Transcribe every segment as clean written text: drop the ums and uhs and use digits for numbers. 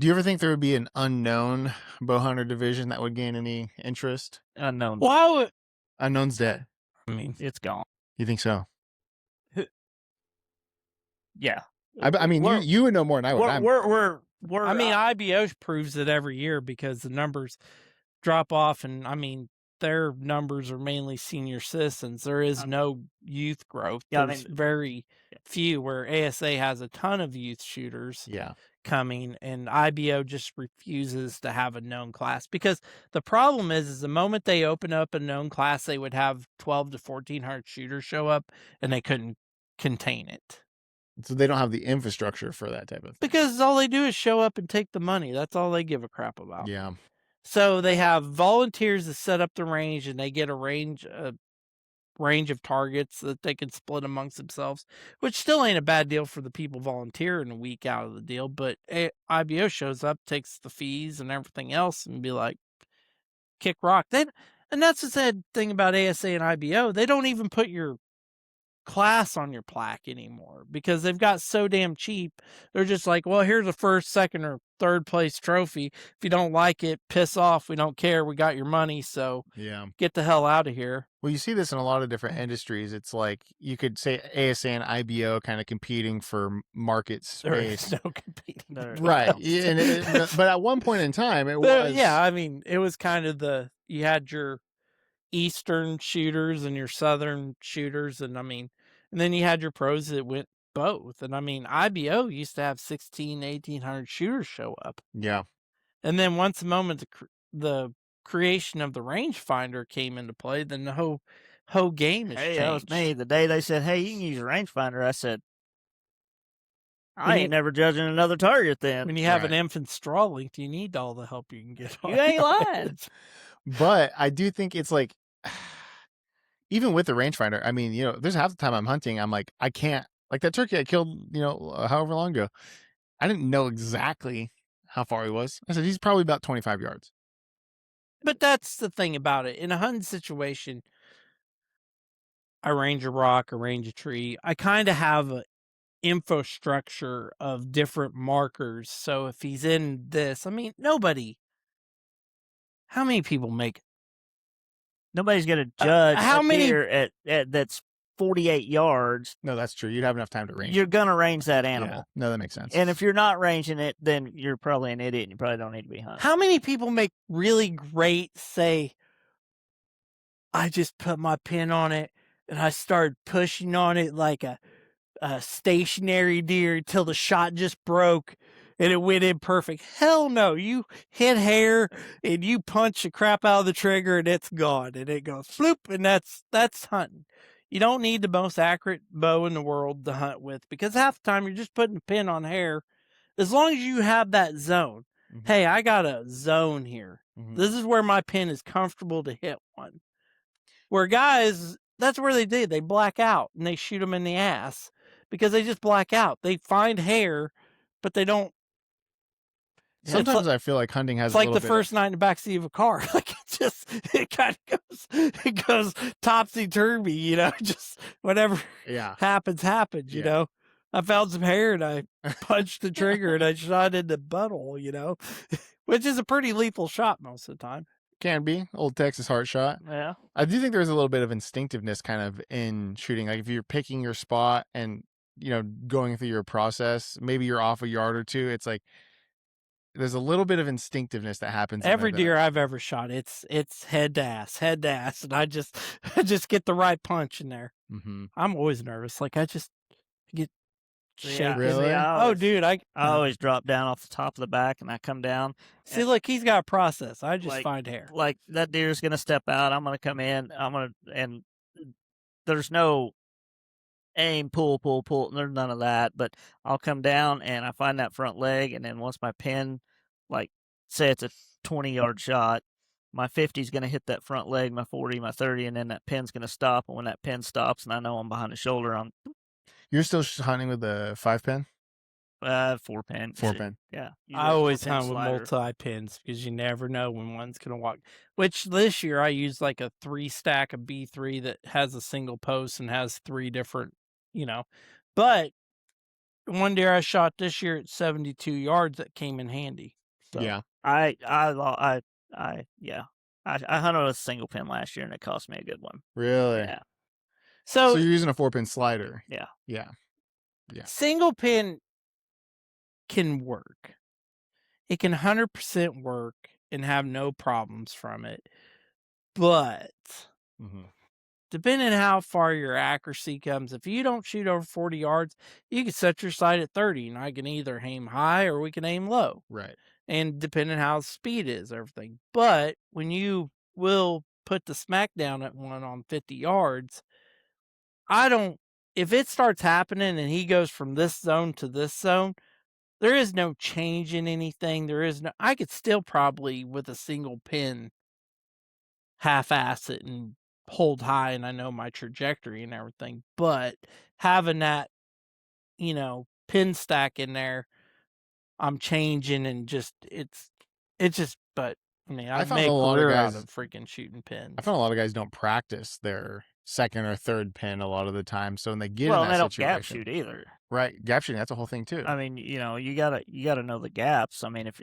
Do you ever think there would be an unknown bow hunter division that would gain any interest? Unknown. Well, Unknown's dead. I mean, It's gone. You think so? Yeah. I mean, you would know more than I would. We're I mean, IBO proves it every year because the numbers drop off, and I mean, their numbers are mainly senior citizens. There is no youth growth. Yeah, There's very few, where ASA has a ton of youth shooters coming, and IBO just refuses to have a known class, because the problem is the moment they open up a known class, they would have 12 to 1,400 shooters show up, and they couldn't contain it. So they don't have the infrastructure for that type of thing. Because all they do is show up and take the money. That's all they give a crap about. Yeah. So they have volunteers that set up the range, and they get a range of targets that they can split amongst themselves, which still ain't a bad deal for the people volunteering a week out of the deal. But IBO shows up, takes the fees and everything else, and be like, kick rock. And that's the sad thing about ASA and IBO. They don't even put your class on your plaque anymore because they've got so damn cheap. They're just like, well, here's a first, second, or third place trophy. If you don't like it, piss off. We don't care. We got your money. So get the hell out of here. Well, you see this in a lot of different industries. It's like you could say ASA and IBO kind of competing for market space. There is no competing. Right. But at one point in time, it was. Yeah, I mean, it was kind of you had your Eastern shooters and your Southern shooters, and I mean, and then you had your pros that went both. And I mean, IBO used to have 1,800 shooters show up. Yeah. And then once the moment the creation of the rangefinder came into play, then the whole game has changed. That was me. The day they said, hey, you can use a rangefinder, I said, I ain't never judging another target then. When you have an infant straw length, you need all the help you can get. You ain't lying. But I do think it's like, even with the rangefinder, I mean, there's half the time I'm hunting, I'm like, I can't, like that turkey I killed, however long ago, I didn't know exactly how far he was. I said, he's probably about 25 yards. But that's the thing about it. In a hunting situation, I range a rock, I range a tree. I kind of have an infrastructure of different markers. So if he's in this, I mean, how many people make? Nobody's going to judge how many here at that's 48 yards. No, that's true. You'd have enough time to range. You're going to range that animal. Yeah. No, that makes sense. And if you're not ranging it, then you're probably an idiot and you probably don't need to be hunting. How many people make really great, say, I just put my pin on it and I started pushing on it like a stationary deer until the shot just broke and it went in perfect? Hell no. You hit hair and you punch the crap out of the trigger and it's gone. And it goes floop, and that's hunting. You don't need the most accurate bow in the world to hunt with, because half the time you're just putting a pin on hair. As long as you have that zone. Mm-hmm. Hey, I got a zone here. Mm-hmm. This is where my pin is comfortable to hit one. Where guys, that's where they do. They black out and they shoot them in the ass because they just black out. They find hair, but they don't. Sometimes I feel like hunting has. It's like the first night in the backseat of a car. Like it kind of goes topsy turvy. Just whatever happens. You know. I found some hair and I punched the trigger and I shot in the butthole. Which is a pretty lethal shot most of the time. Can be. Old Texas heart shot. Yeah. I do think there's a little bit of instinctiveness kind of in shooting. Like if you're picking your spot and, going through your process, maybe you're off a yard or two. It's like there's a little bit of instinctiveness that happens. Every deer I've ever shot, it's head to ass. And I just get the right punch in there. Mm-hmm. I'm always nervous. Like I just get shaken. Really? Dude, I always drop down off the top of the back and I come down. See, look, he's got a process. I just find hair. Like that deer's going to step out. I'm going to come in. And there's no aim, pull. There's none of that. But I'll come down and I find that front leg. And then once my pin, like say it's a 20-yard shot, my 50 is going to hit that front leg, my 40, my 30, and then that pin's going to stop. And when that pin stops and I know I'm behind the shoulder, You're still hunting with the 5-pin? 4-pin. 4-pin. Yeah. I always hunt with multi-pins because you never know when one's going to walk. Which this year I used like a 3-stack of B3 that has a single post and has 3 different, But one deer I shot this year at 72 yards that came in handy. So. Yeah. I hunted a single pin last year and it cost me a good one. Really? Yeah. So So you're using a 4-pin slider. Yeah. Yeah. single pin can work. It can 100% work and have no problems from it. But depending on how far your accuracy comes, if you don't shoot over 40 yards, you can set your sight at 30, and I can either aim high or we can aim low. Right. And depending on how the speed is, everything. But when you will put the smack down at one on 50 yards, if it starts happening and he goes from this zone to this zone, there is no change in anything. I could still probably with a single pin half-ass it and hold high, and I know my trajectory and everything, but having that, pin stack in there, I'm changing and but I mean, I've made a career out of freaking shooting pins. I found a lot of guys don't practice their second or third pin a lot of the time, so when they get in Well, that they don't situation, gap shoot either. right? Gap shooting, that's a whole thing too. I mean, you gotta know the gaps. I mean, if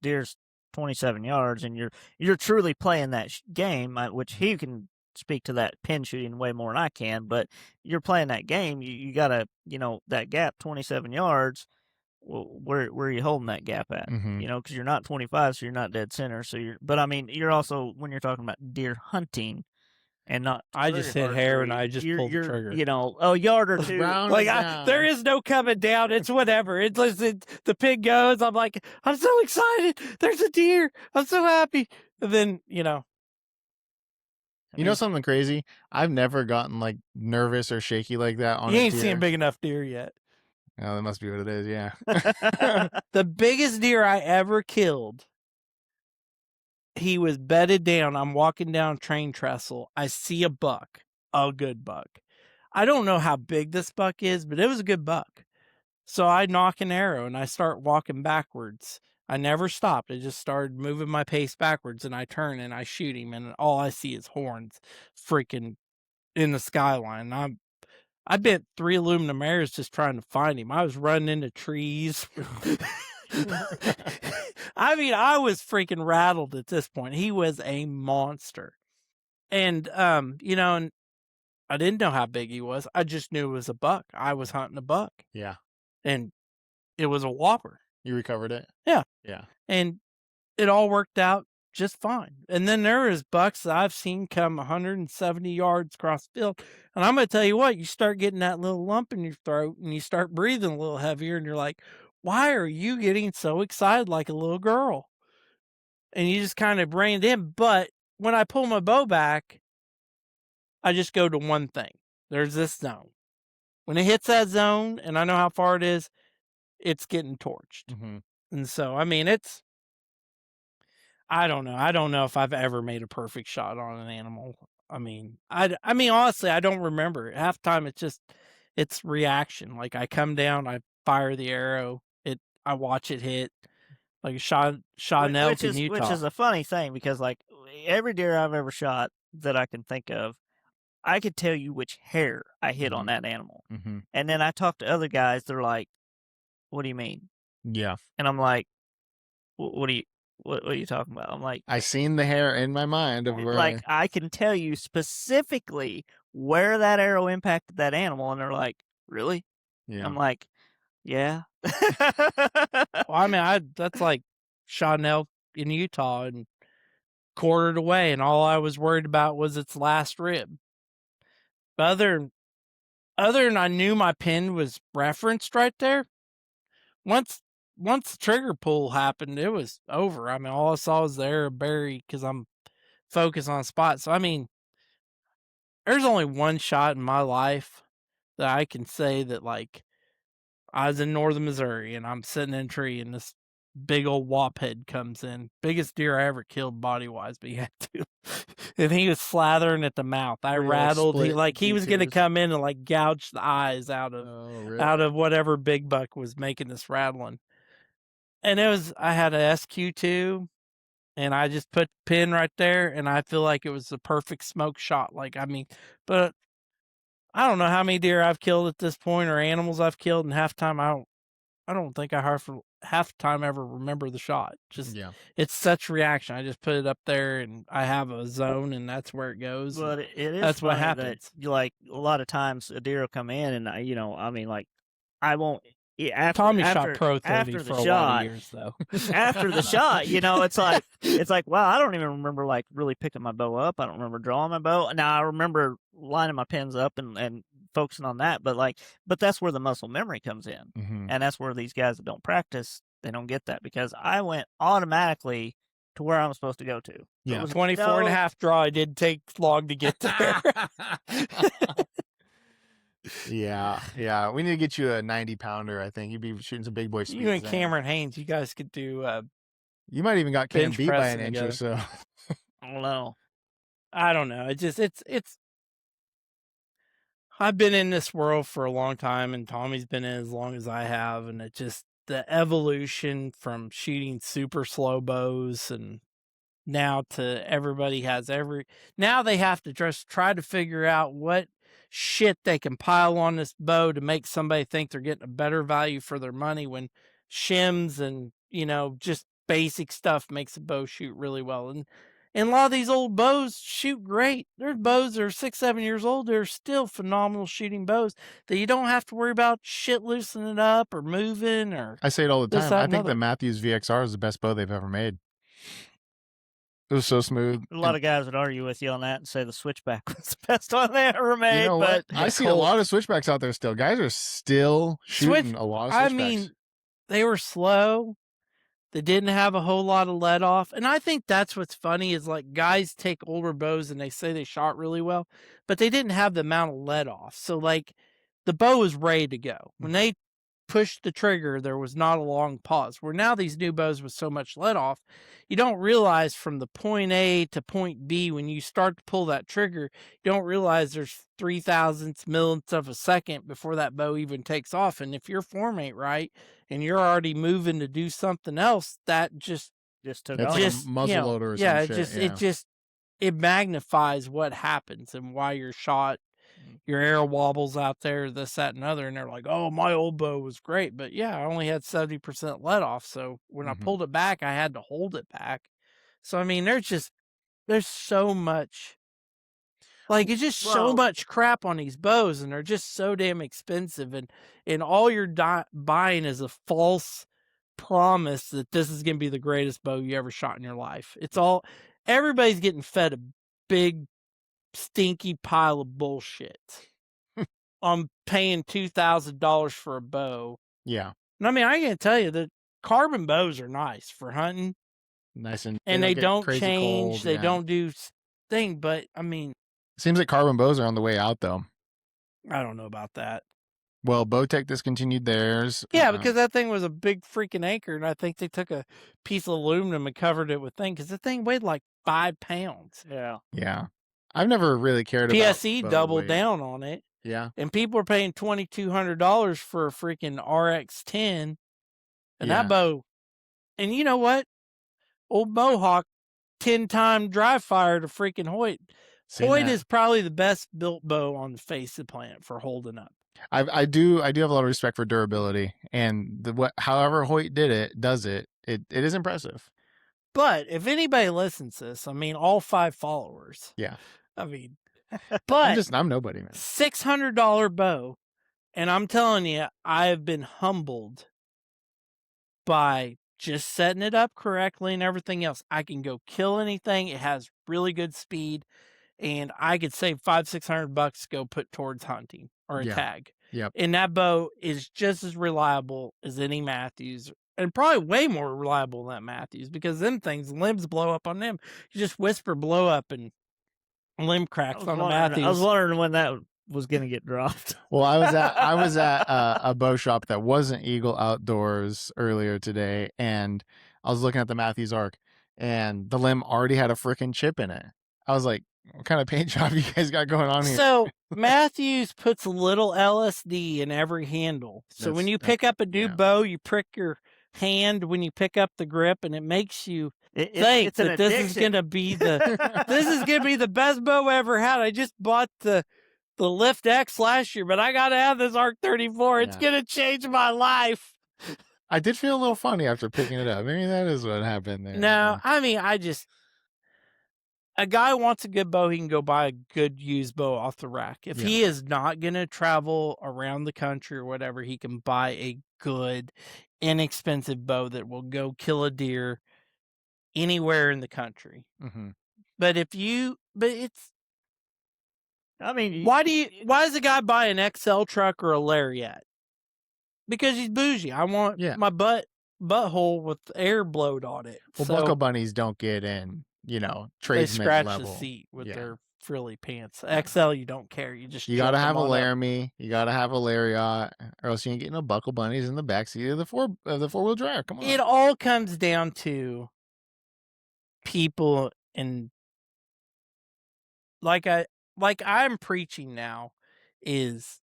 deer's 27 yards and you're truly playing that game, which he can speak to that pin shooting way more than I can, but you're playing that game, you gotta, that gap 27 yards. Well, where are you holding that gap at? Because you're not 25, so you're not dead center. But I mean, you're also, when you're talking about deer hunting and not. I just hit hair and I just pulled the trigger. A yard or two. There is no coming down. It's whatever. The pin goes. I'm like, I'm so excited. There's a deer. I'm so happy. And then, You know something crazy? I've never gotten like nervous or shaky like that on a deer. You ain't seen a big enough deer yet. Oh, that must be what it is, yeah. The biggest deer I ever killed, he was bedded down. I'm walking down train trestle. I see a buck, a good buck. I don't know how big this buck is, but it was a good buck. So I knock an arrow and I start walking backwards. I never stopped. I just started moving my pace backwards, and I turn and I shoot him, and all I see is horns freaking in the skyline. I bent 3 aluminum arrows just trying to find him. I was running into trees. I mean, I was freaking rattled at this point. He was a monster. And, and I didn't know how big he was. I just knew it was a buck. I was hunting a buck. Yeah. And it was a whopper. You recovered it? Yeah. Yeah. And it all worked out just fine. And then there is bucks that I've seen come 170 yards across the field. And I'm going to tell you what, you start getting that little lump in your throat and you start breathing a little heavier, and you're like, why are you getting so excited like a little girl? And you just kind of rein it in. But when I pull my bow back, I just go to one thing. There's this zone. When it hits that zone, and I know how far it is, it's getting torched. And so, I mean, I don't know. I don't know if I've ever made a perfect shot on an animal. I mean, honestly, I don't remember. Half the time, it's reaction. Like I come down, I fire the arrow, I watch it hit. Like shot an elk in Utah. Which is a funny thing, because like every deer I've ever shot that I can think of, I could tell you which hair I hit on that animal. And then I talk to other guys, they're like, what do you mean? Yeah. And I'm like, what are you talking about? I'm like, I seen the hair in my mind of where I can tell you specifically where that arrow impacted that animal, and they're like, really? Yeah. I'm like, yeah. Well, I mean, that's like shot an elk in Utah and quartered away, and all I was worried about was its last rib. But other than I knew my pin was referenced right there, once the trigger pull happened, it was over. I mean, all I saw was the arrow bury because I'm focused on spot. So, I mean, there's only one shot in my life that I can say that, like, I was in northern Missouri and I'm sitting in a tree and this big old wop head comes in. Biggest deer I ever killed body wise, but he had to. And he was slathering at the mouth. I rattled. He was going to come in and like gouge the eyes out of whatever big buck was making this rattling. And I had a SQ2 and I just put the pin right there, and I feel like it was the perfect smoke shot. Like, I mean, but I don't know how many deer I've killed at this point or animals I've killed, and half the time I don't think I half the time ever remember the shot. Just it's such reaction. I just put it up there and I have a zone and that's where it goes. But it is that's what funny happens. that, like, a lot of times a deer will come in and I mean, like, I won't. Tommy shot Pro 30 after for the a shot, lot of years, though. After the shot, it's like, wow, I don't even remember like really picking my bow up. I don't remember drawing my bow. Now I remember lining my pins up and focusing on that, but that's where the muscle memory comes in, and that's where these guys that don't practice, they don't get that, because I went automatically to where I'm supposed to go to. Yeah, 24 and a half draw. It didn't take long to get there. Yeah. We need to get you a 90-pounder. I think you'd be shooting some big boy speeds. You and Cameron Haynes, you guys could do. You might even got Cam beat by an inch or so. I don't know. It's. I've been in this world for a long time, and Tommy's been in as long as I have, and it just the evolution from shooting super slow bows and now to everybody has now they have to just try to figure out what shit they can pile on this bow to make somebody think they're getting a better value for their money, when shims and just basic stuff makes a bow shoot really well. And a lot of these old bows shoot great. There's bows that are 6-7 years old, they're still phenomenal shooting bows that you don't have to worry about shit loosening up or moving. Or I say it all the time, I think the Matthews VXR is the best bow they've ever made. It was so smooth. A lot of guys would argue with you on that and say the switchback was the best one they ever made. You know but what? I see a lot of switchbacks out there still. Guys are still shooting a lot of switchbacks. I mean, they were slow. They didn't have a whole lot of let off. And I think that's what's funny is, like, guys take older bows and they say they shot really well, but they didn't have the amount of let off. So, like, the bow was ready to go. When they pushed the trigger, there was not a long pause. Where now these new bows with so much let off, you don't realize from the point A to point B, when you start to pull that trigger, you don't realize there's 3,000th millionths of a second before that bow even takes off. And if your form ain't right and you're already moving to do something else, that just took off. Like a muzzle loader or some shit. It magnifies what happens and why your shot, your arrow wobbles out there, this, that, and other, and they're like, oh, my old bow was great. But yeah, I only had 70% let off. So when I pulled it back, I had to hold it back. So, I mean, there's so much, like, it's just so much crap on these bows, and they're just so damn expensive. And all you're buying is a false promise that this is going to be the greatest bow you ever shot in your life. Everybody's getting fed a big, stinky pile of bullshit. I'm paying $2,000 for a bow. Yeah. And I mean, I can tell you that carbon bows are nice for hunting. Nice and they don't change. Cold, they don't do thing. But I mean, seems like carbon bows are on the way out, though. I don't know about that. Well, Bowtech discontinued theirs. Yeah, because that thing was a big freaking anchor, and I think they took a piece of aluminum and covered it with thing, because the thing weighed like 5 pounds. Yeah. Yeah. I've never really cared about PSE doubled down on it. Yeah. And people are paying $2,200 for a freaking RX-10. And that bow, and you know what? Old Mohawk 10-time dry fire to freaking Hoyt. Hoyt is probably the best built bow on the face of the planet for holding up. I do have a lot of respect for durability, and however Hoyt does it is impressive. But if anybody listens to this, I mean, all 5 followers. Yeah. I mean, but I'm nobody, man. $600 bow, and I'm telling you, I have been humbled by just setting it up correctly and everything else. I can go kill anything. It has really good speed, and I could save $500-$600 to go put towards hunting or a tag. Yep. And that bow is just as reliable as any Matthews, and probably way more reliable than Matthews, because them things, limbs blow up on them. You just whisper blow up and limb cracks on the Matthews. I was wondering when that was going to get dropped. Well, I was at a bow shop that wasn't Eagle Outdoors earlier today, and I was looking at the Matthews Arc, and the limb already had a freaking chip in it. I was like, what kind of paint job you guys got going on here? So Matthews puts a little LSD in every handle. So when you pick up a new bow, you prick your hand when you pick up the grip, and it makes you think that this is gonna be the best bow I ever had. I just bought the the Lift X last year, but I got to have this Arc 34. It's going to change my life. I did feel a little funny after picking it up. Maybe that is what happened there. No, I mean, a guy wants a good bow, he can go buy a good used bow off the rack. If he is not going to travel around the country or whatever, he can buy a good, inexpensive bow that will go kill a deer anywhere in the country. Mm-hmm. But I mean, why does a guy buy an XL truck or a Lariat? Because he's bougie. I want my butthole with air blowed on it. Well, buckle bunnies don't get in, tradesman they scratch level. the seat with their frilly pants. XL, you don't care. You got to have a Laramie. You got to have a Lariat, or else you ain't getting no buckle bunnies in the backseat of the four-wheel drive. Come on. It all comes down to people, and like I'm preaching now is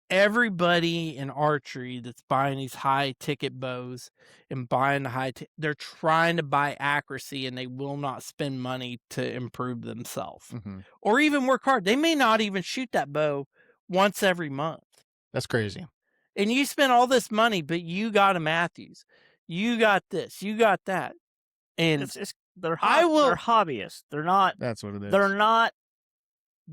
everybody in archery that's buying these high ticket bows and buying the they're trying to buy accuracy, and they will not spend money to improve themselves or even work hard. They may not even shoot that bow once every month. That's crazy. And you spend all this money, but you got a Matthews, you got this, you got that, and they're hobbyists. They're not. That's what it is. They're not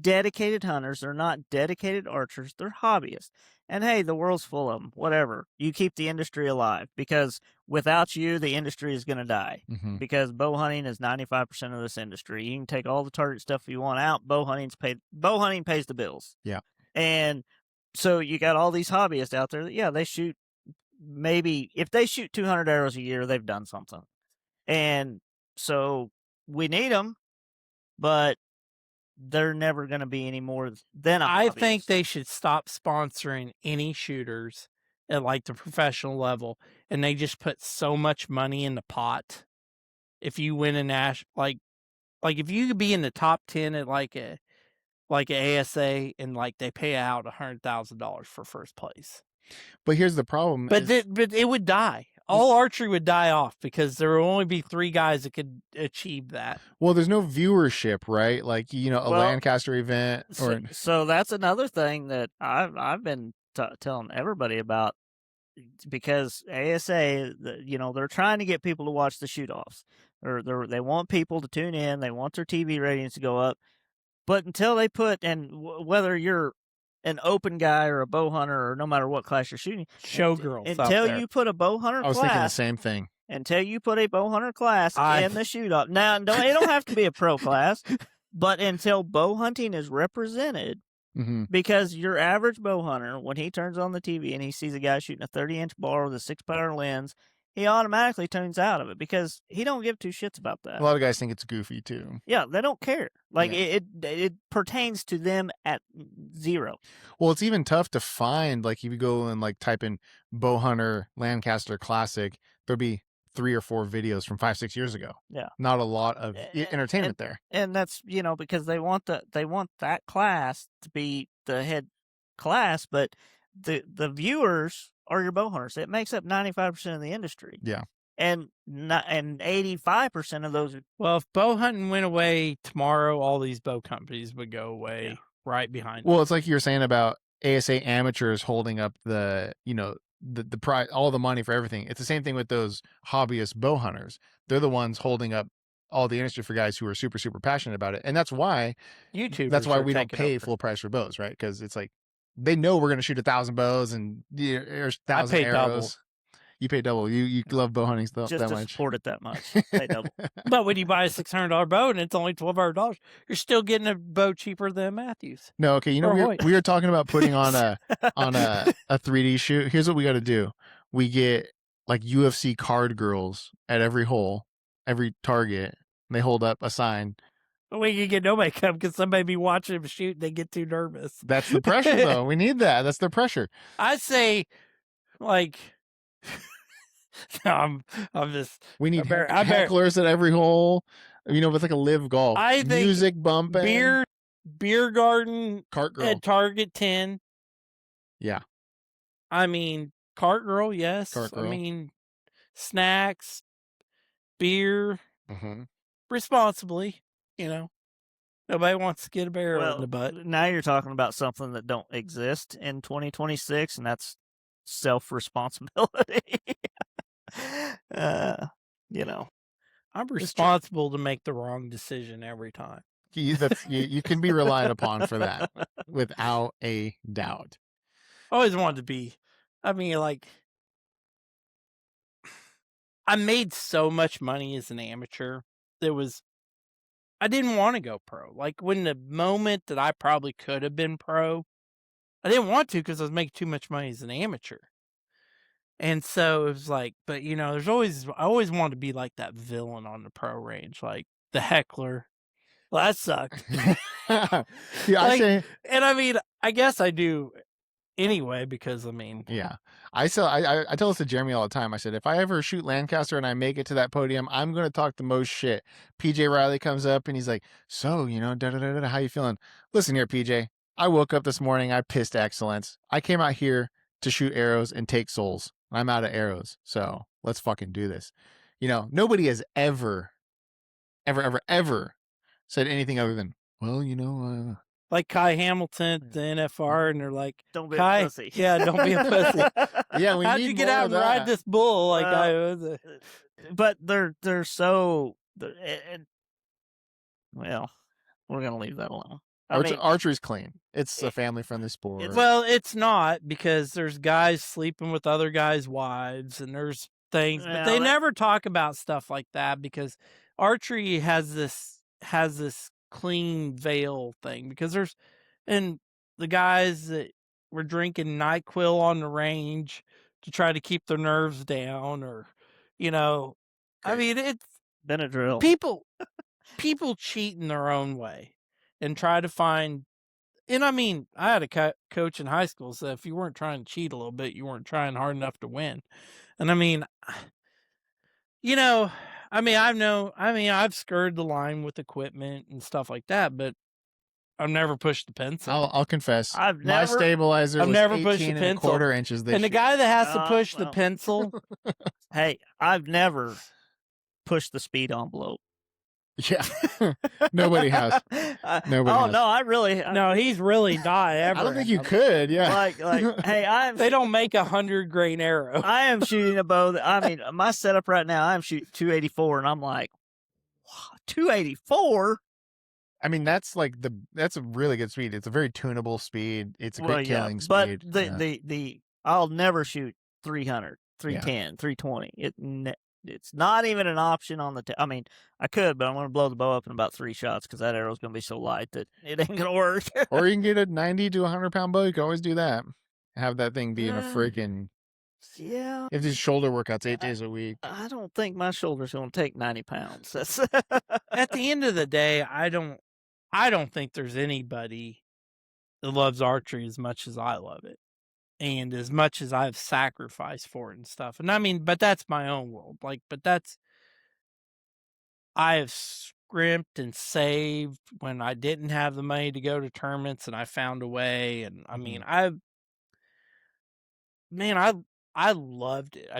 dedicated hunters. They're not dedicated archers. They're hobbyists. And hey, the world's full of them. Whatever. You keep the industry alive, because without you, the industry is going to die. Because bow hunting is 95% of this industry. You can take all the target stuff you want out. Bow hunting pays the bills. Yeah. And so you got all these hobbyists out there that, they shoot, maybe if they shoot 200 arrows a year, they've done something. And so we need them, but they're never going to be any more than a hobbyist. I think they should stop sponsoring any shooters at like the professional level, and they just put so much money in the pot. If you win a like if you could be in the top 10 at like a ASA, and like they pay out $100,000 for first place. But here's the problem. But it would die. All archery would die off, because there will only be 3 guys that could achieve that. Well, there's no viewership, right? Like, a Lancaster event. So that's another thing that I've been telling everybody about, because ASA, they're trying to get people to watch the shoot-offs. They want people to tune in. They want their TV ratings to go up. But until they whether you're an open guy or a bow hunter, or no matter what class you're shooting, showgirls, until you put a bow hunter class. I was thinking the same thing. Until you put a bow hunter class in the shoot-off. Now, it don't have to be a pro class, but until bow hunting is represented, because your average bow hunter, when he turns on the TV and he sees a guy shooting a 30-inch bar with a 6-power lens, he automatically tunes out of it, because he don't give 2 shits about that. A lot of guys think it's goofy too. Yeah, they don't care. Like it pertains to them at 0. Well, it's even tough to find. Like if you go and like type in bow hunter Lancaster Classic, there'll be 3 or 4 videos from 5-6 years ago. Yeah, not a lot of entertainment there. And that's because they want that class to be the head class, but the viewers are your bow hunters. It makes up 95% of the industry. Yeah. And 85% of those. Well, if bow hunting went away tomorrow, all these bow companies would go away right behind. Well, it's like you were saying about ASA amateurs holding up the prize, all the money for everything. It's the same thing with those hobbyist bow hunters. They're the ones holding up all the industry for guys who are super, super passionate about it. And that's why YouTubers. That's why we don't pay full price for bows, right? Because it's like they know we're going to shoot 1,000 bows and 1,000 arrows. Double. You pay double. You love bow hunting just that to much. Support it that much. Pay double. But when you buy a $600 bow and it's only $1,200, you're still getting a bow cheaper than Matthews. No, okay. We were talking about putting on a 3D shoot. Here's what we got to do. We get like UFC card girls at every hole, every target. And they hold up a sign. But we can get no makeup because somebody be watching them shoot and they get too nervous. That's the pressure, though. We need that. That's the pressure. I say, like, I'm just. We need hecklers at every hole. With like a live golf. I think music bumping. Beer garden cart girl at Target 10. Yeah. I mean, cart girl, yes. Cart girl. I mean, snacks, beer, Mm-hmm. responsibly, Nobody wants to get a barrel in the butt. Now you're talking about something that don't exist in 2026, and that's self-responsibility. You know, I'm responsible to make the wrong decision every time. You can be relied upon for that without a doubt. I always wanted to be. I mean, like, I made so much money as an amateur. I didn't want to go pro. Like, when the moment that I probably could have been pro, I didn't want to because I was making too much money as an amateur. And so it was like, but I always wanted to be like that villain on the pro range, like the heckler. Well, that sucked. Yeah, and I mean, I guess I do anyway, because yeah. I tell this to Jeremy all the time. I said, if I ever shoot Lancaster and I make it to that podium, I'm going to talk the most shit. PJ Riley comes up and he's like, so, how you feeling? Listen here, PJ. I woke up this morning. I pissed excellence. I came out here to shoot arrows and take souls. I'm out of arrows. So let's fucking do this. Nobody has ever said anything other than, well, like Kai Hamilton at the NFR, and they're like, don't be Kai, a pussy. Yeah, don't be a pussy. Yeah, we how'd need you get more out of and ride that. this bull? Like I was. But they're so. Well, we're gonna leave that alone. Archery's clean. It's a family-friendly sport. Well, it's not, because there's guys sleeping with other guys' wives, and there's things, but they never talk about stuff like that, because archery has this clean veil thing, because and the guys that were drinking NyQuil on the range to try to keep their nerves down, or I mean, it's Benadryl. People cheat in their own way and try to find. And I mean, I had a coach in high school said, if you weren't trying to cheat a little bit, you weren't trying hard enough to win. And I mean, I've skirted the line with equipment and stuff like that, but I've never pushed the pencil. I'll confess, my stabilizer was never 18 pushed the and a pencil. quarter inches this And the year. guy that has to push the pencil, hey, I've never pushed the speed envelope. Yeah, nobody has. Nobody has. No, I really. No, he's really not ever. I don't think you could. Yeah, Like, hey, They don't make 100 grain arrow. I am shooting a bow. My setup right now, I'm shooting 284, and I'm like, 284. I mean, that's a really good speed. It's a very tunable speed. It's a great killing speed. But I'll never shoot 300, 310, 320. It's not even an option on the. I could, but I'm going to blow the bow up in about 3 shots, because that arrow's going to be so light that it ain't going to work. Or you can get a 90 to 100 pound bow. You can always do that. Have that thing be in a freaking. Yeah. If these shoulder workouts 8 days a week. I don't think my shoulder's going to take 90 pounds. That's At the end of the day, I don't think there's anybody that loves archery as much as I love it, and as much as I've sacrificed for it and stuff. And I mean, but that's my own world. I have scrimped and saved when I didn't have the money to go to tournaments, and I found a way. And I mean, I loved it.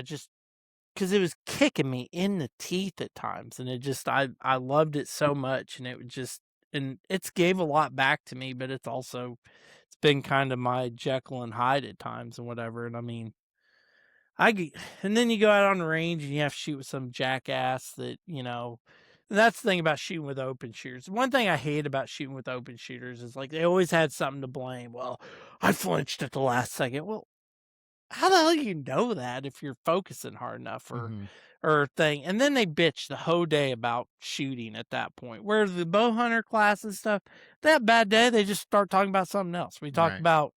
Because it was kicking me in the teeth at times, and I loved it so much, and and it's gave a lot back to me, but it's been kind of my Jekyll and Hyde at times and whatever. And I mean, and then you go out on the range and you have to shoot with some jackass that, and that's the thing about shooting with open shooters. One thing I hate about shooting with open shooters is, like, they always had something to blame. Well, I flinched at the last second. Well, how the hell do you know that if you're focusing hard enough or thing? And then they bitch the whole day about shooting at that point. Where the bow hunter class and stuff, that bad day, they just start talking about something else. We talk about,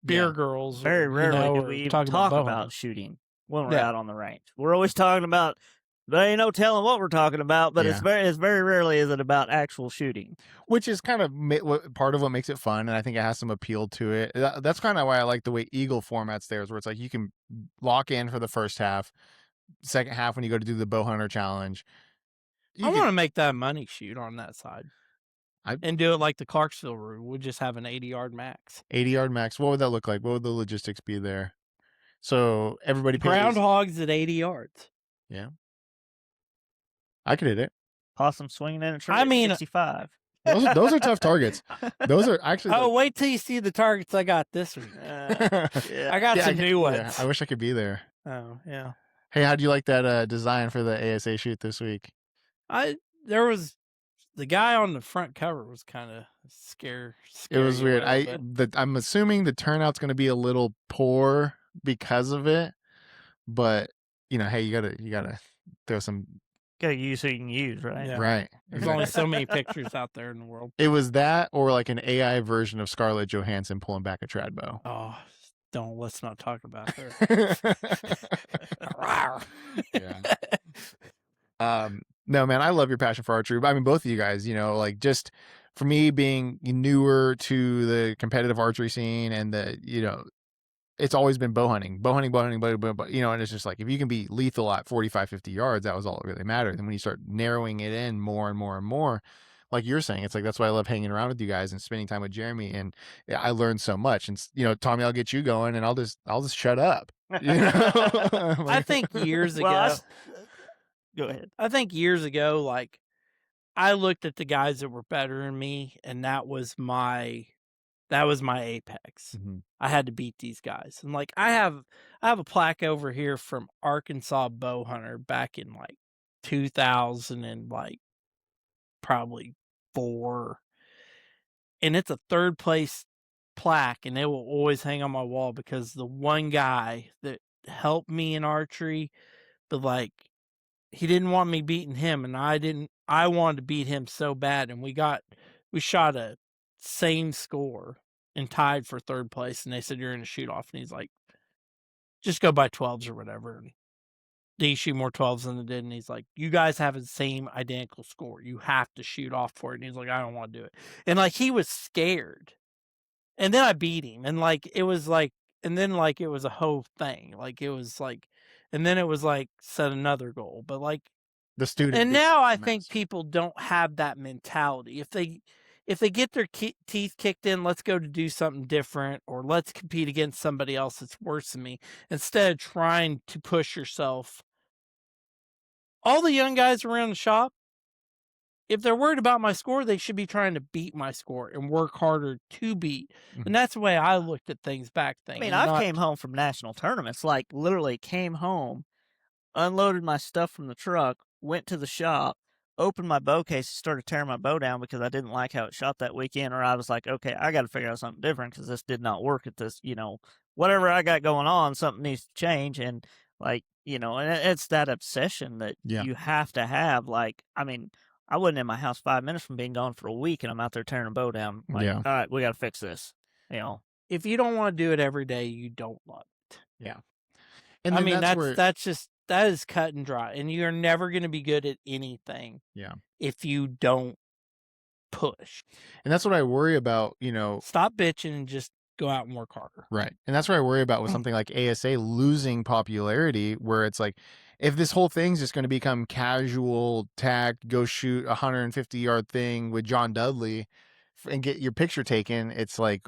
beer girls. Very rarely do we even talk about shooting when we're out on the range. We're always talking about, there ain't no telling what we're talking about, but it's very rarely is it about actual shooting. Which is kind of part of what makes it fun, and I think it has some appeal to it. That's kind of why I like the way Eagle formats theirs, where it's like you can lock in for the first half, second half when you go to do the bow hunter challenge. I want to make that a money shoot on that side. And do it like the Clarksville rule. We'll just have an 80-yard max. 80-yard max. What would that look like? What would the logistics be there? So everybody pays... Groundhogs at 80 yards. Yeah. I could hit it. Possum swinging in a tree. I mean, 65. Those are tough targets. Those are actually. Oh, wait till you see the targets I got this week. Yeah. I got some new ones. Yeah, I wish I could be there. Oh, yeah. Hey, how do you like that design for the ASA shoot this week? There was the guy on the front cover was kind of scary. It was weird. away a little bit. I'm assuming the turnout's going to be a little poor because of it, but hey, you gotta throw some. Gotta use who you can use, right? Yeah. Right. There's only so many pictures out there in the world. It was that, or like an AI version of Scarlett Johansson pulling back a trad bow. Oh, let's not talk about her. Yeah. No, man, I love your passion for archery. I mean, both of you guys, like just for me being newer to the competitive archery scene and it's always been bow hunting, and it's just like, if you can be lethal at 45, 50 yards, that was all that really mattered. And when you start narrowing it in more and more and more, like you're saying, it's like, that's why I love hanging around with you guys and spending time with Jeremy. And I learned so much. And Tommy, I'll get you going and I'll just shut up. I think years ago. Go ahead. I think years ago, like, I looked at the guys that were better than me, and that was my apex. Mm-hmm. I had to beat these guys. And like, I have a plaque over here from Arkansas Bow Hunter back in like 2000 and like probably 4. And it's a 3rd place plaque, and it will always hang on my wall because the one guy that helped me in archery, but like, he didn't want me beating him, and I wanted to beat him so bad, and we shot a same score and tied for 3rd place, and they said, you're in a shoot off, and he's like, just go by 12s or whatever. And he shoot more 12s than they did, and he's like, you guys have the same identical score, you have to shoot off for it. And he's like, I don't want to do it. And like, he was scared, and then I beat him, and like, it was like, and then like, it was a whole thing, like, it was like, and then it was like, set another goal, but like, the student. And now I think people don't have that mentality. If they get their teeth kicked in, let's go to do something different, or let's compete against somebody else that's worse than me, instead of trying to push yourself. All the young guys around the shop, if they're worried about my score, they should be trying to beat my score and work harder to beat. Mm-hmm. And that's the way I looked at things back then. I mean, I came home from national tournaments, like literally came home, unloaded my stuff from the truck, went to the shop, opened my bow case, started tearing my bow down because I didn't like how it shot that weekend, or I was like, okay, I got to figure out something different because this did not work at this, whatever I got going on, something needs to change. And like, and it's that obsession that you have to have. Like, I mean, I wasn't in my house 5 minutes from being gone for a week, and I'm out there tearing a bow down. Like, all right, we got to fix this. If you don't want to do it every day, you don't love it. Yeah. And I mean, that is cut and dry, and you're never going to be good at anything. Yeah. If you don't push. And that's what I worry about, Stop bitching and just go out and work harder. Right. And that's what I worry about with something like ASA losing popularity, where it's like, if this whole thing's just going to become casual tact, go shoot a 150-yard thing with John Dudley and get your picture taken, it's like,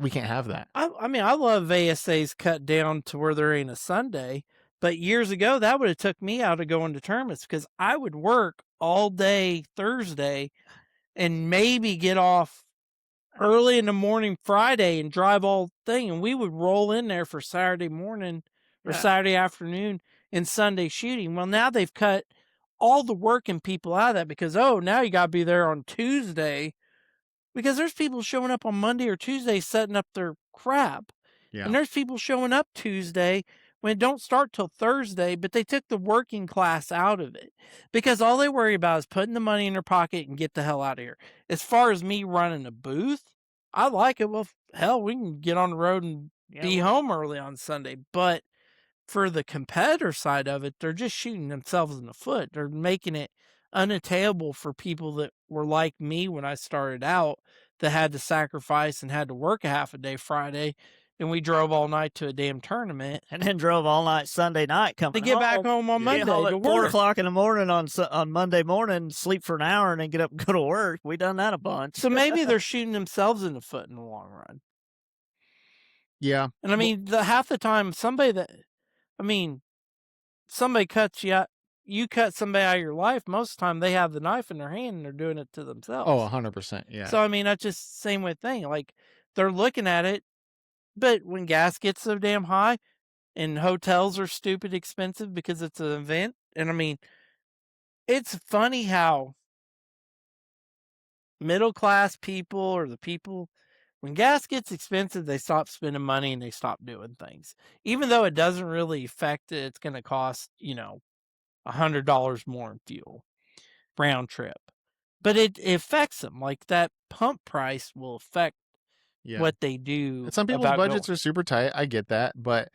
we can't have that. I mean, I love ASA's cut down to where there ain't a Sunday, but years ago, that would have took me out of going to tournaments, because I would work all day Thursday and maybe get off early in the morning Friday and drive all thing, and we would roll in there for Saturday morning or Saturday afternoon and Sunday shooting. Well, now they've cut all the working people out of that, because now you got to be there on Tuesday, because there's people showing up on Monday or Tuesday setting up their crap. Yeah. And there's people showing up Tuesday when it don't start till Thursday, but they took the working class out of it, because all they worry about is putting the money in their pocket and get the hell out of here. As far as me running a booth, I like it. Well, hell, we can get on the road and be home early on Sunday. But for the competitor side of it, they're just shooting themselves in the foot. They're making it unattainable for people that were like me when I started out, that had to sacrifice and had to work a half a day Friday, and we drove all night to a damn tournament, and then drove all night Sunday night coming to get back home on Monday to at 4 o'clock in the morning on Monday morning, sleep for an hour, and then get up and go to work. We done that a bunch. So maybe they're shooting themselves in the foot in the long run. Yeah. And I mean, half the time, somebody cuts you out, you cut somebody out of your life, most of the time they have the knife in their hand and they're doing it to themselves. Oh, 100%. Yeah. So, I mean, that's just the same with thing. Like, they're looking at it, but when gas gets so damn high and hotels are stupid expensive because it's an event, and I mean, it's funny how middle class people or the people, when gas gets expensive, they stop spending money and they stop doing things. Even though it doesn't really affect it, it's going to cost, $100 more in fuel round trip. But it affects them. Like that pump price will affect what they do. And some people's budgets are super tight. I get that, but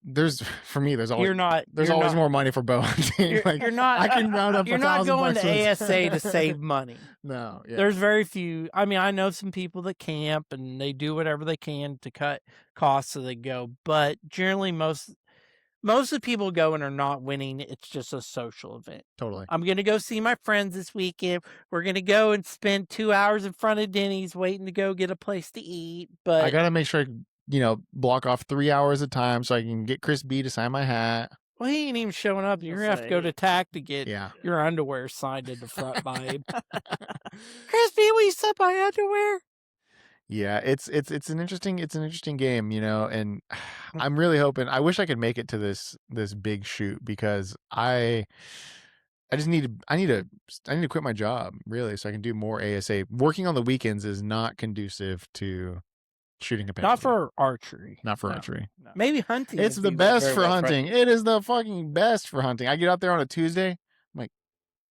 there's for me, there's always more money for bow hunting. You're not. I can round up. You're not going to ASA to save money. No, yeah. There's very few. I mean, I know some people that camp and they do whatever they can to cut costs so they go. But generally, most of the people go and are not winning. It's just a social event. Totally. I'm going to go see my friends this weekend. We're going to go and spend 2 hours in front of Denny's waiting to go get a place to eat. But I got to make sure block off 3 hours of time so I can get Chris B to sign my hat. Well, he ain't even showing up. You're going to have to go to TAC to get Yeah. your underwear signed in the front by him. Chris B, will you sign my underwear? Yeah, it's an interesting game, and I'm really hoping. I wish I could make it to this big shoot because I need to quit my job really so I can do more ASA. Working on the weekends is not conducive to shooting competitively. Not for archery. Not for archery. No. Maybe hunting. It's the best for hunting. It is the fucking best for hunting. I get out there on a Tuesday. I'm like,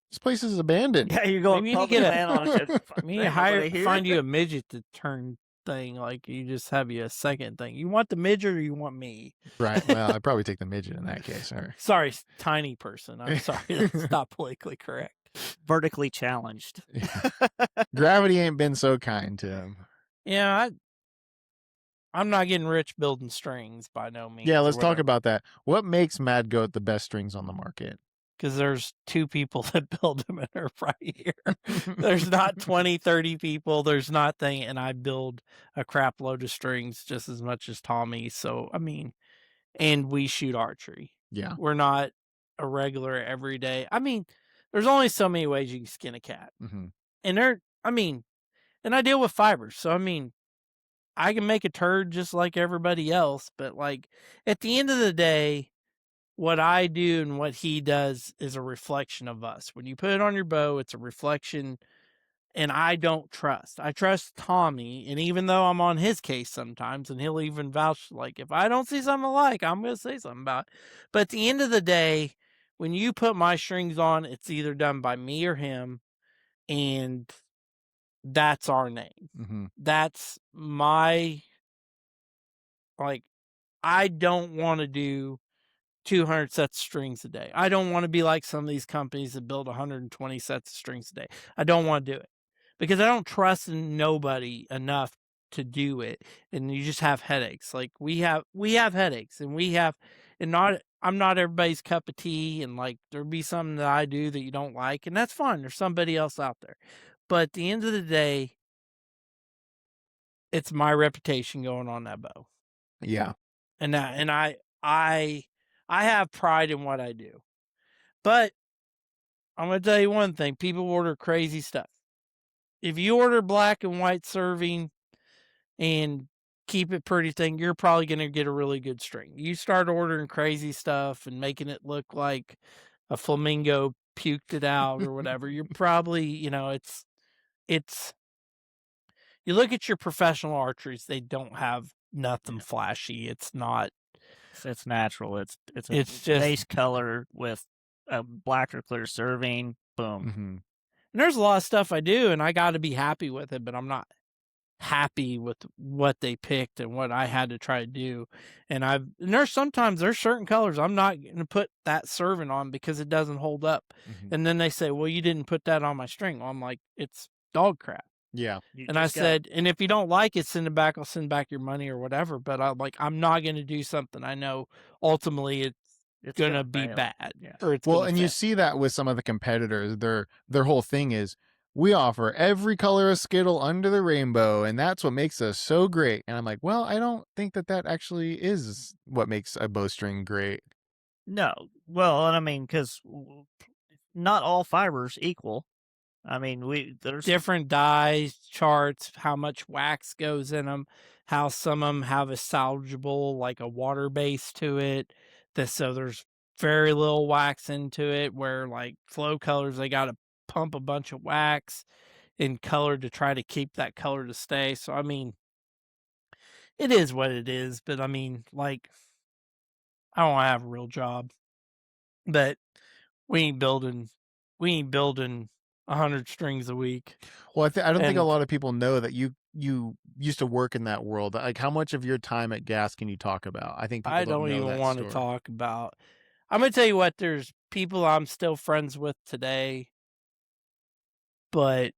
this place is abandoned. Yeah, you're going. Maybe you need to find you a midget to turn thing. Like you just have you a second thing. You want the midget or you want me? Right. Well, I'd probably take the midget in that case. Or... Sorry, tiny person. I'm sorry. That's not politically correct. Vertically challenged. Gravity ain't been so kind to him. Yeah, I'm not getting rich building strings by no means. Yeah, let's talk about that. What makes Mad Goat the best strings on the market? Because there's 2 people that build them and they're right here. There's not 20, 30 people. There's not thing. And I build a crap load of strings just as much as Tommy. So, I mean, and we shoot archery. Yeah. We're not a regular every day. I mean, there's only so many ways you can skin a cat. Mm-hmm. And and I deal with fibers. So, I mean, I can make a turd just like everybody else. But like at the end of the day, what I do and what he does is a reflection of us. When you put it on your bow, it's a reflection, and I don't trust. I trust Tommy, and even though I'm on his case sometimes, and he'll even vouch, like, if I don't see something I like, I'm going to say something about it. But at the end of the day, when you put my strings on, it's either done by me or him, and that's our name. Mm-hmm. That's my, like, I don't want to do 200 sets of strings a day. I don't want to be like some of these companies that build 120 sets of strings a day. I don't want to do it because I don't trust nobody enough to do it. And you just have headaches. Like we have headaches and I'm not everybody's cup of tea. And like, there'll be something that I do that you don't like, and that's fine. There's somebody else out there. But at the end of the day, it's my reputation going on that bow. Yeah. And I have pride in what I do. But I'm going to tell you one thing. People order crazy stuff. If you order black and white serving and keep it pretty thing, you're probably going to get a really good string. You start ordering crazy stuff and making it look like a flamingo puked it out or whatever, you're probably, it's you look at your professional archeries, they don't have nothing flashy. It's not. It's natural. It's just base color with a black or clear serving. Boom. Mm-hmm. And there's a lot of stuff I do, and I got to be happy with it, but I'm not happy with what they picked and what I had to try to do. And there's certain colors I'm not going to put that serving on because it doesn't hold up. Mm-hmm. And then they say, well, you didn't put that on my string. Well, I'm like, it's dog crap. Yeah. And I said, and if you don't like it, send it back. I'll send back your money or whatever. But I'm not going to do something I know ultimately it's going to be bad. Yeah. And you see that with some of the competitors. Their whole thing is, we offer every color of Skittle under the rainbow, and that's what makes us so great. And I'm like, well, I don't think that actually is what makes a bowstring great. No. Well, and I mean, because not all fibers equal. I mean, there's Different dyes, charts, how much wax goes in them, how some of them have a salvageable, like a water base to it. So there's very little wax into it, where like flow colors, they got to pump a bunch of wax in color to try to keep that color to stay. So, I mean, it is what it is. But I mean, like, I don't have a real job, but we ain't building, we ain't building 100 strings a week. Well, I don't think a And lot of people know that you used to work in that world. Like, how much of your time at gas can you talk about? I think people I don't don't know even that want to story. talk about. I'm gonna tell you what, there's people I'm still friends with today, but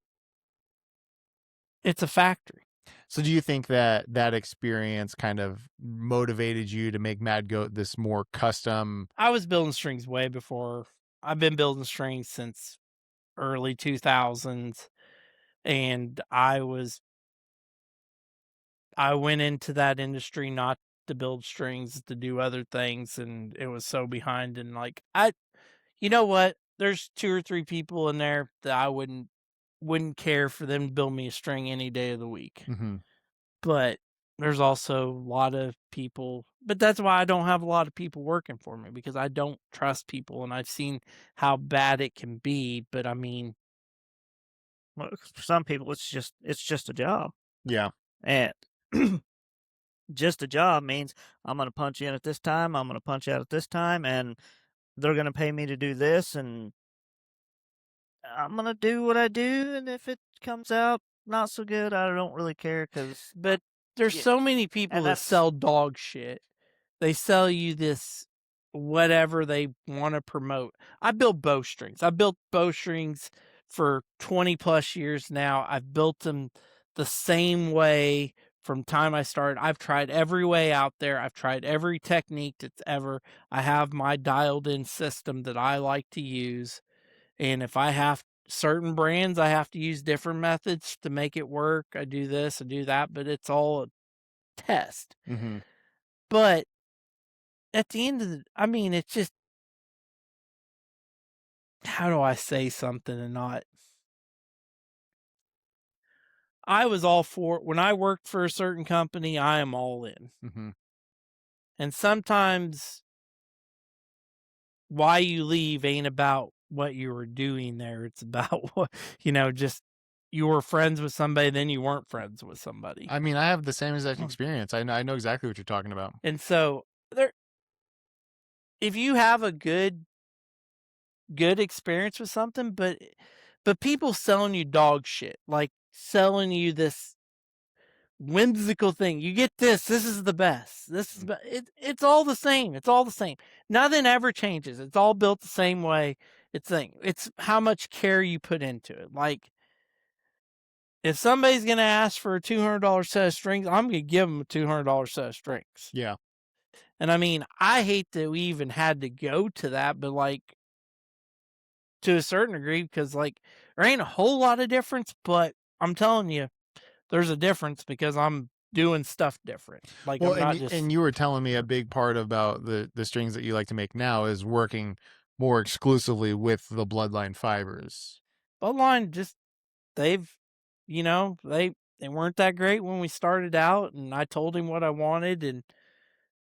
it's a factory. So do you think that that experience kind of motivated you to make Mad Goat this more custom? I was building strings way before. I've been building strings since early 2000s, and I went into that industry not to build strings, to do other things, and it was so behind. And like, you know what? There's 2 or 3 people in there that I wouldn't care for them to build me a string any day of the week. Mhm. But there's also a lot of people, but that's why I don't have a lot of people working for me, because I don't trust people, and I've seen how bad it can be. But I mean, well, for some people, it's just a job, Yeah. and just a job means I'm gonna punch in at this time, I'm gonna punch out at this time, and they're gonna pay me to do this, and I'm gonna do what I do, and if it comes out not so good, I don't really care because but there's yeah, so many people and that that's sell dog shit. They sell you this whatever they want to promote. I build bowstrings. I built bowstrings for 20 plus years now. I've built them the same way from time I started. I've tried every way out there. I've tried every technique that's ever. I have my dialed in system that I like to use. And if I have certain brands, I have to use different methods to make it work. I do this, I do that, but it's all a test. Mhm. But at the end of the, I mean, it's just, how do I say something and not? I was all for, when I worked for a certain company, I am all in. Mhm. And sometimes why you leave ain't about what you were doing there. It's about what, just you were friends with somebody, then you weren't friends with somebody. I mean, I have the same exact experience. I know exactly what you're talking about. And so there, if you have a good experience with something, but people selling you dog shit, like selling you this whimsical thing. You get this is the best. This is it's all the same. It's all the same. Nothing ever changes. It's all built the same way. It's how much care you put into it. Like, if somebody's gonna ask for a $200 set of strings, I'm gonna give them a $200 set of strings. Yeah. And I mean, I hate that we even had to go to that, but like, to a certain degree, because like, there ain't a whole lot of difference, but I'm telling you, there's a difference because I'm doing stuff different. Like, Well, I'm not just, and you were telling me a big part about the strings that you like to make now is working more exclusively with the bloodline fibers. Bloodline just, they've, they weren't that great when we started out, and I told him what I wanted, and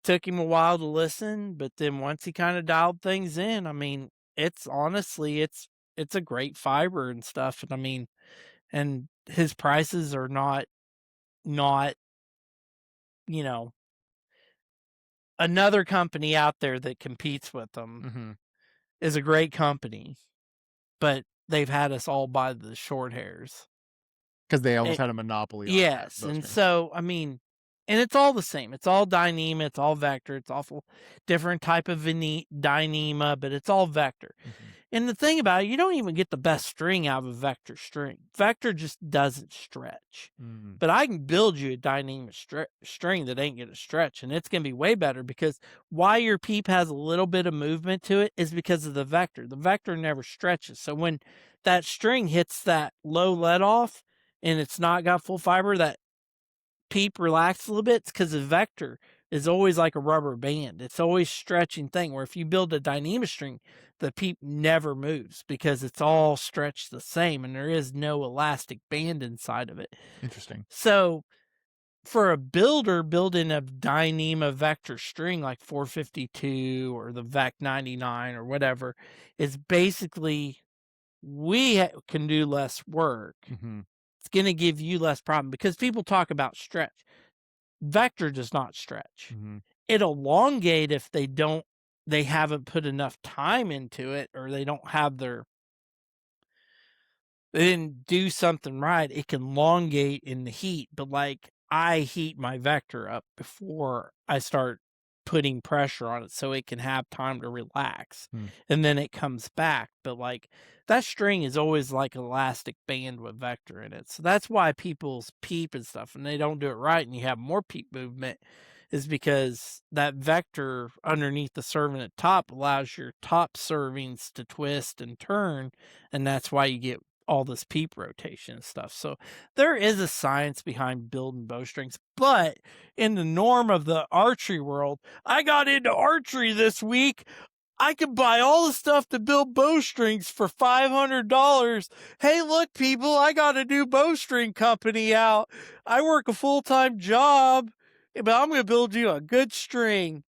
took him a while to listen, but then once he kind of dialed things in, I mean, it's honestly, it's a great fiber and stuff. And I mean, and his prices are not, you know, another company out there that competes with them Mhm. is a great company, but they've had us all by the short hairs. Because they almost And, had a monopoly on that, yes, those and strings. so I mean, and it's all the same. It's all Dyneema, it's all vector, it's awful different type of Dyneema, but it's all vector. Mhm. And the thing about it, you don't even get the best string out of a vector string. Vector just doesn't stretch. Mm. But I can build you a Dyneema string that ain't gonna stretch, and it's gonna be way better, because why your peep has a little bit of movement to it is because of the vector. The vector never stretches. So when that string hits that low let off and it's not got full fiber, that peep relaxes a little bit. It's because the vector is always like a rubber band. It's always stretching thing, where if you build a Dyneema string, the peep never moves because it's all stretched the same and there is no elastic band inside of it. Interesting. So for a builder building a Dyneema vector string like 452 or the Vec 99 or whatever, is basically can do less work. Mm-hmm. It's going to give you less problem because people talk about stretch. Vector does not stretch. Mm-hmm. It'll elongate if they haven't put enough time into it, or they didn't do something right. It can elongate in the heat, but like I heat my vector up before I start putting pressure on it so it can have time to relax, and then it comes back. But like that string is always like elastic band with vector in it. So that's why people's peep and stuff, and they don't do it right and you have more peep movement, is because that vector underneath the servant at top allows your top servings to twist and turn, and that's why you get all this peep rotation and stuff. So there is a science behind building bowstrings, but in the norm of the archery world, I got into archery this week. I could buy all the stuff to build bowstrings for $500. Hey, look, people, I got a new bowstring company out. I work a full-time job, but I'm going to build you a good string.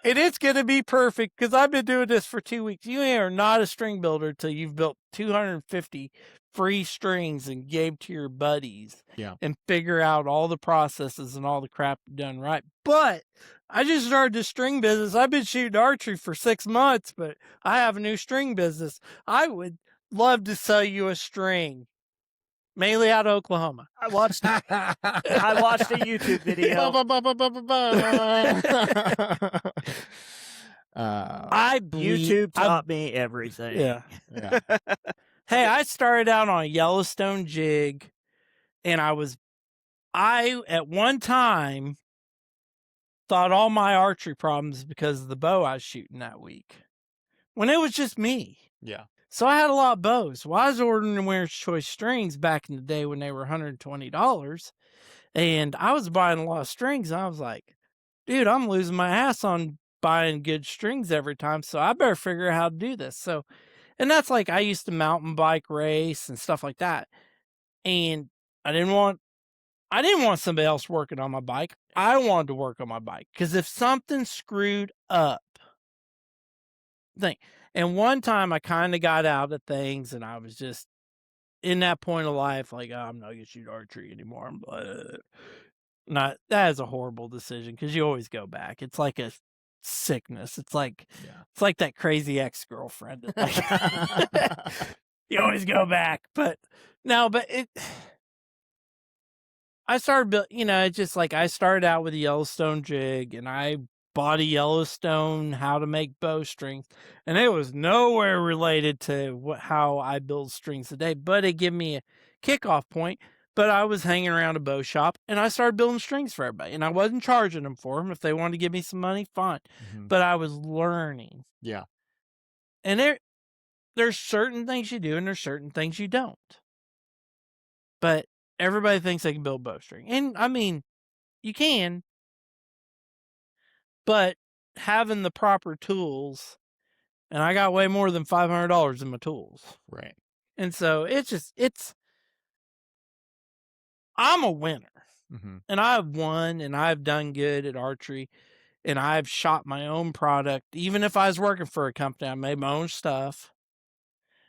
And it's going to be perfect because I've been doing this for 2 weeks. You are not a string builder till you've built 250 free strings and gave to your buddies. Yeah. And figure out all the processes and all the crap done right. But I just started this string business. I've been shooting archery for 6 months, but I have a new string business. I would love to sell you a string. Mainly out of Oklahoma. I watched a YouTube video. YouTube taught me everything. Yeah. Hey, I started out on a Yellowstone jig, and I at one time thought all my archery problems because of the bow I was shooting that week, when it was just me. Yeah. So I had a lot of bows. Well, I was ordering Winner's Choice strings back in the day when they were $120, and I was buying a lot of strings. And I was like, dude, I'm losing my ass on buying good strings every time, so I better figure out how to do this. So, and that's like, I used to mountain bike race and stuff like that, and I didn't want somebody else working on my bike. I wanted to work on my bike, because if something screwed up, and one time I kind of got out of things, and I was just in that point of life, like, oh, I'm not going to shoot archery anymore. That is a horrible decision, because you always go back. It's like a sickness. It's like that crazy ex-girlfriend. You always go back. But I started, it's just like, I started out with a Yellowstone jig, and I bought a Yellowstone how to make bowstrings, and it was nowhere related to how I build strings today, but it gave me a kickoff point. But I was hanging around a bow shop, and I started building strings for everybody, and I wasn't charging them for them. If they wanted to give me some money, fine. But I was learning. Yeah. And there's certain things you do, and there's certain things you don't. But everybody thinks they can build bowstring. And I mean, you can, but having the proper tools, and I got way more than $500 in my tools. Right. And so I'm a winner. And I've won, and I've done good at archery, and I've shot my own product. Even if I was working for a company, I made my own stuff.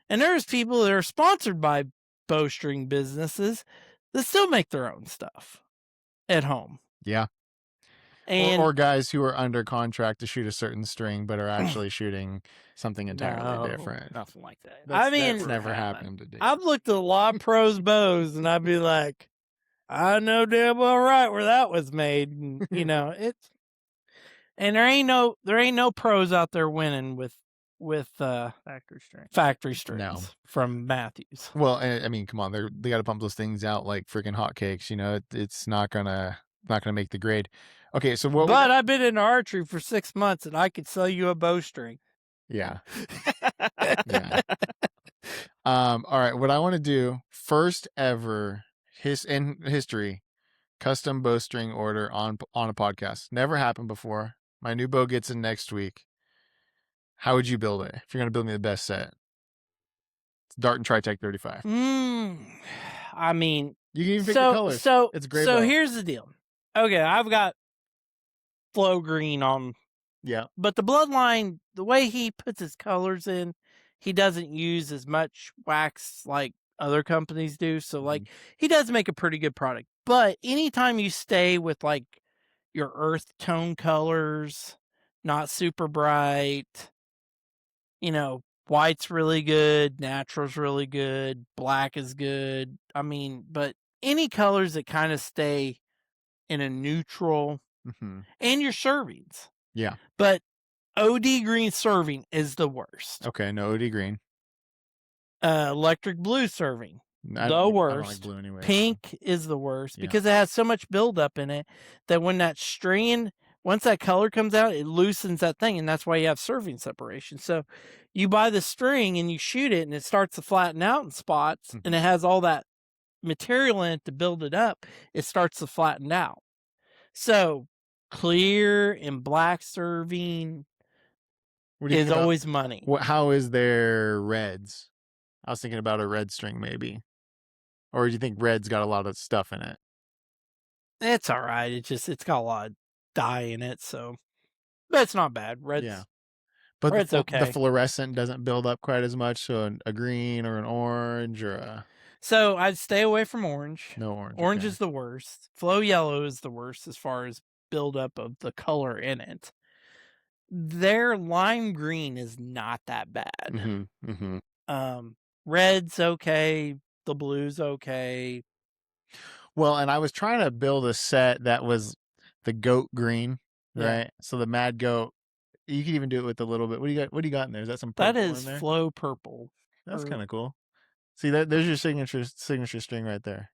And there's people that are sponsored by bowstring businesses that still make their own stuff at home. Yeah. And or guys who are under contract to shoot a certain string, but are actually shooting something entirely different. Nothing like that. That's never happened to date. I've looked at a lot of pros' bows, and I'd be like, I know damn well right where that was made. And, it's, and there ain't no pros out there winning with factory strings from Matthews. Well, I mean, come on, they got to pump those things out like freaking hotcakes. It's not gonna make the grade. Okay, so but I've been in archery for 6 months, and I could sell you a bowstring. Yeah. Yeah. All right. What I want to do, first ever in history, custom bowstring order on a podcast. Never happened before. My new bow gets in next week. How would you build it if you're gonna build me the best set? It's Dart and Tritech 35. I mean, You can even pick the colors. It's a great bow. here's the deal. Okay, I've got flow green on, Yeah. but the Bloodline, the way he puts his colors in, he doesn't use as much wax like other companies do. So like he does make a pretty good product. But anytime you stay with like your earth tone colors, not super bright, you know, white's really good, natural's really good, black is good. I mean, but any colors that kind of stay in a neutral, and your servings. Yeah. But OD green serving is the worst. Okay, no OD green. Electric blue serving, the worst. I don't like blue anyway. Pink is the worst because it has so much buildup in it that when that strand, once that color comes out, it loosens that thing, and that's why you have serving separation. So you buy the string and you shoot it, and it starts to flatten out in spots, and it has all that material in it to build it up. It starts to flatten out. So clear and black serving is always money. How is their reds? I was thinking about a red string maybe. Or do you think red's got a lot of stuff in it? It's all right. It's got a lot of dye in it, so but it's not bad. Red's But red's okay. The fluorescent doesn't build up quite as much, so a green or an orange or a... So I'd stay away from orange. No orange. Orange is the worst. Flow yellow is the worst as far as buildup of the color in it. Their lime green is not that bad. Red's okay. The blue's okay. Well, and I was trying to build a set that was the goat green, right? So the mad goat. You can even do it with a little bit. What do you got? What do you got in there? Is that some purple? That is in there? flow purple. That's kind of cool. See, there's your signature string right there.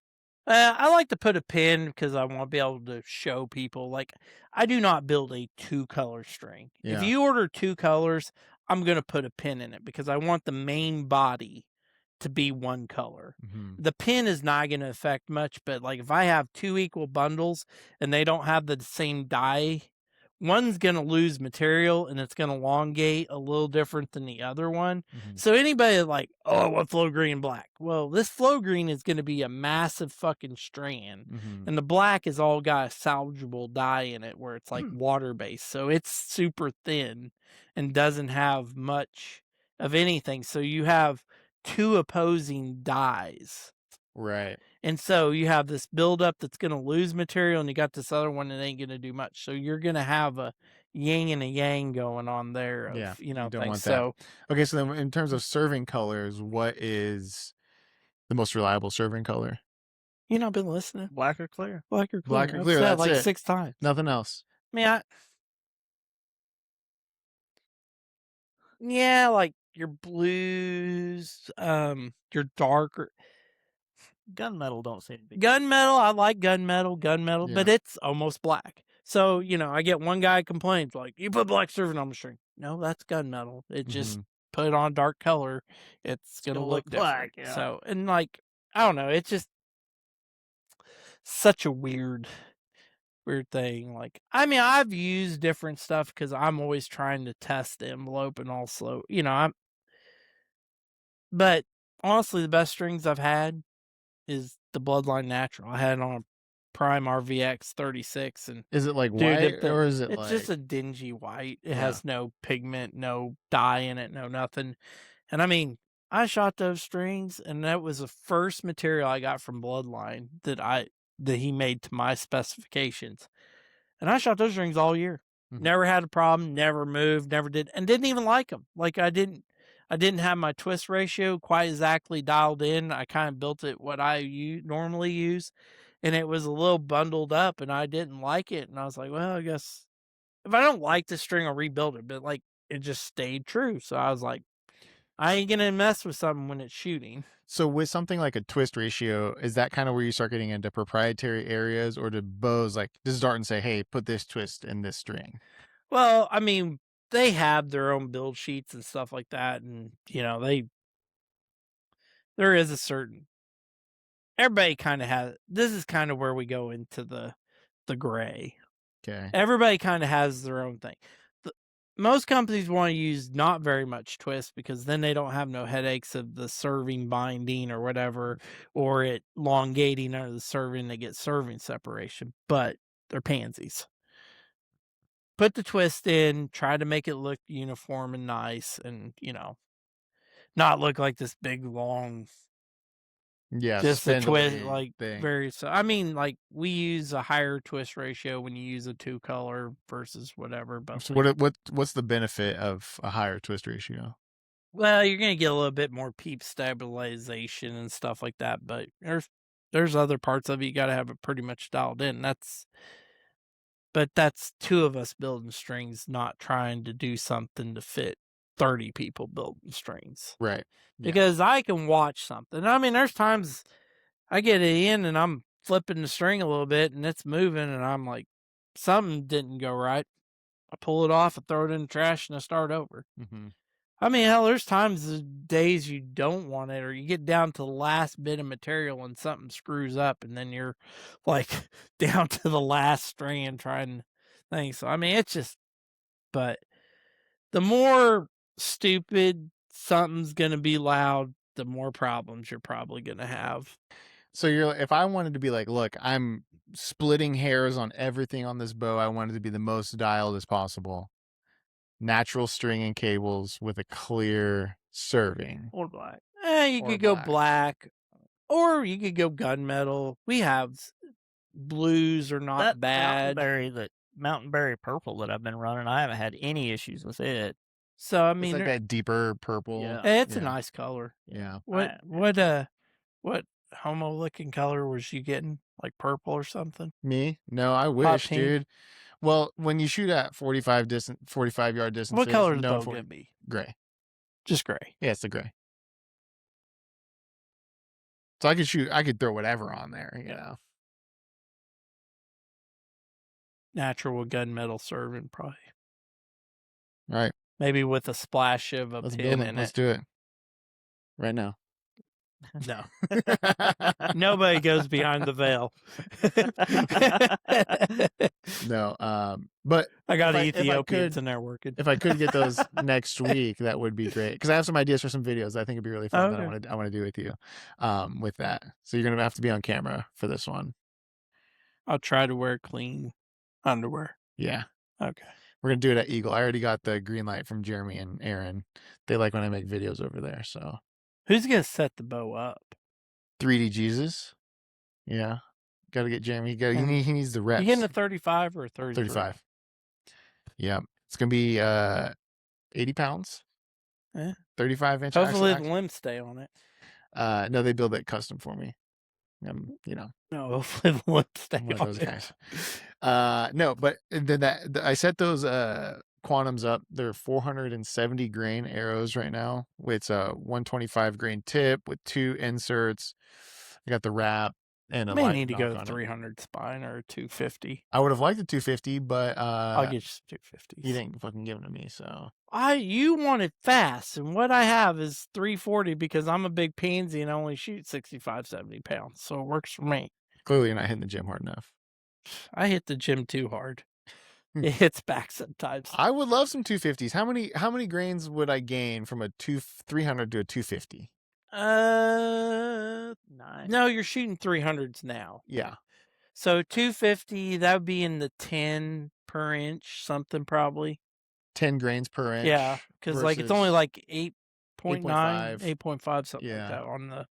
I like to put a pin because I want to be able to show people. Like, I do not build a 2-color string. Yeah. If you order 2 colors, I'm going to put a pin in it because I want the main body to be 1 color. The pin is not going to affect much, but like if I have 2 equal bundles and they don't have the same dye, one's going to lose material and it's going to elongate a little different than the other one. So anybody like, oh, I want flow green and black. Well, this flow green is going to be a massive fucking strand. And the black is all got a salvageable dye in it where it's like water-based. So it's super thin and doesn't have much of anything. So you have 2 opposing dyes. Right. And so you have this buildup that's going to lose material, and you got this other one that ain't going to do much. So you're going to have a yin and a yang going on there. Of, you know, you don't things. want that. So, okay, so then in terms of serving colors, what is the most reliable serving color? You know, I've been listening. Black or clear. Black or clear. Black or clear. That's like it. 6 times. Nothing else. I mean, like your blues, your darker. Gunmetal don't seem to be. Gunmetal, I like gunmetal, but it's almost black. So, you know, I get one guy complains, like, you put black serving on the string. No, that's gunmetal. It just put it on dark color. It's going to look black. Yeah. So, and like, I don't know. It's just such a weird thing. Like, I mean, I've used different stuff because I'm always trying to test the envelope and also, you know, but honestly, the best strings I've had is the Bloodline Natural. I had it on a Prime RVX 36, and is it like white or is it? It's like... just a dingy white. It has no pigment, no dye in it, no nothing. And I mean, I shot those strings, and that was the first material I got from Bloodline that he made to my specifications. And I shot those strings all year. Never had a problem. Never moved. Never did, and didn't even like them. Like I didn't have my twist ratio quite exactly dialed in. I kind of built it what I normally use, and it was a little bundled up, and I didn't like it. And I was like, well, I guess if I don't like the string, I'll rebuild it. But like, it just stayed true. So I was like, I ain't gonna mess with something when it's shooting. So with something like a twist ratio, is that kind of where you start getting into proprietary areas, or do bows like does Dart and say, hey, put this twist in this string? Well, I mean, they have their own build sheets and stuff like that, and you know, there is a certain everybody kind of has. This is kind of where we go into the gray. Okay. Everybody kind of has their own thing. Most companies want to use not very much twist because then they don't have no headaches of the serving binding or whatever, or it elongating under the serving. They get serving separation, but they're pansies. Put the twist in, try to make it look uniform and nice, and not look like this big long. Yeah, Just a twist, spindly like thing. very. So I mean, like we use a higher twist ratio when you use a 2-color versus whatever. But So what's the benefit of a higher twist ratio? well, you're gonna get a little bit more peep stabilization and stuff like that. But there's other parts of it you got to have it pretty much dialed in. But that's two of us building strings, not trying to do something to fit 30 people building strings. Right. Yeah. Because I can watch something. I mean, there's times I get it in and I'm flipping the string a little bit and it's moving and I'm like, something didn't go right. I pull it off, I throw it in the trash, and I start over. Mm-hmm. I mean, hell, there's days you don't want it, or you get down to the last bit of material and something screws up, and then you're like down to the last strand trying things. So I mean, it's just, but the more stupid something's gonna be loud, the more problems you're probably gonna have. So if I wanted to be like, look, I'm splitting hairs on everything on this bow. I want it to be the most dialed as possible. Natural string and cables with a clear serving. Or black. You could go black, or you could go gunmetal. We have blues are not That bad. Mountain Berry purple that I've been running, I haven't had any issues with it. So I It's mean, like that deeper purple. Yeah. it's a nice color. Yeah. What homo looking color was you getting? Like purple or something? Me? No, I wish, pink? dude. Well, when you shoot at 45 yard distance, What color is the bow gonna be? Gray. Just gray. Yeah, it's the gray. So I could throw whatever on there, you know. Natural gunmetal serving, probably. Right. Maybe with a splash of a pin in Let's it. do it. Right now. No. Nobody goes behind the veil. No, but I got if Ethiopians in there working. If I could get those next week, that would be great. Because I have some ideas for some videos I think it'd be really fun that I want to do with you. With that, so you're gonna have to be on camera for this one. I'll try to wear clean underwear. Yeah. Okay. We're gonna do it at Eagle. I already got the green light from Jeremy and Aaron. They like when I make videos over there. So who's gonna set the bow up? 3D Jesus. Yeah. Got to get Jeremy. He needs the reps. You getting a 35 or a 33? 35. Yeah. It's gonna be 80 pounds. 35 inches. Hopefully the limbs stay on it. No, they build it custom for me. No, hopefully the limbs stay one of on those it. guys. No, but then I set those quantums up. They're 470 grain arrows right now. It's a 125 grain tip with 2 inserts. I got the wrap and a may need to go to 300 spine or 250. I would have liked the 250, but I'll get you some 250s. You didn't fucking give them to me, so you want it fast, and what I have is 340 because I'm a big pansy and I only shoot 65, 70 pounds, so it works for me. Clearly, you're not hitting the gym hard enough. I hit the gym too hard. It hits back sometimes. I would love some 250s. How many grains would I gain from a 300 to a 250? 9. No, you're shooting 300s now. Yeah. So 250, that would be in the 10 per inch, something probably. 10 grains per inch. Yeah, because like it's only like 8.9, 8.5, something like that on the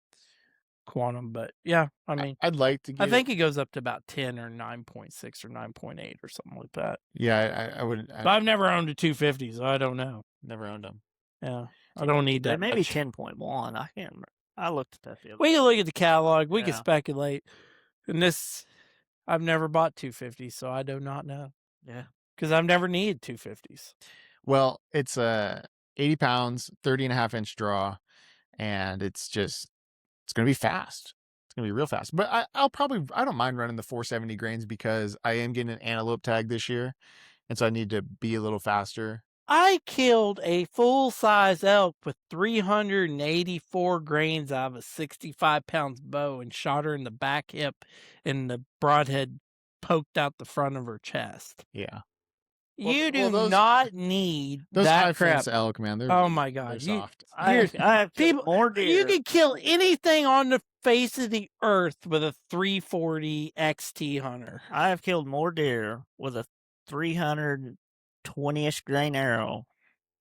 quantum. But yeah, I mean, I'd like to. I think it goes up to about 10 or 9.6 or 9.8 or something like that. Yeah, I would. But I've never owned a 250, so I don't know. Never owned them. Yeah, I don't need that. Maybe 10.1. I can't remember. I looked at that the other We can look at the catalog. We can Yeah. speculate. And I've never bought 250, so I do not know. Yeah. Because I've never needed 250s. Well, it's 80 pounds, 30.5 inch draw, and it's going to be fast. It's going to be real fast. But I don't mind running the 470 grains because I am getting an antelope tag this year. And so I need to be a little faster. I killed a full-size elk with 384 grains out of a 65-pound bow and shot her in the back hip, and the broadhead poked out the front of her chest. Yeah. You do not need those that high crap. fence elk, man. They're, Oh my God! they're soft. I have People, more deer. you can kill anything on the face of the earth with a 340 XT hunter. I have killed more deer with a 320-ish grain arrow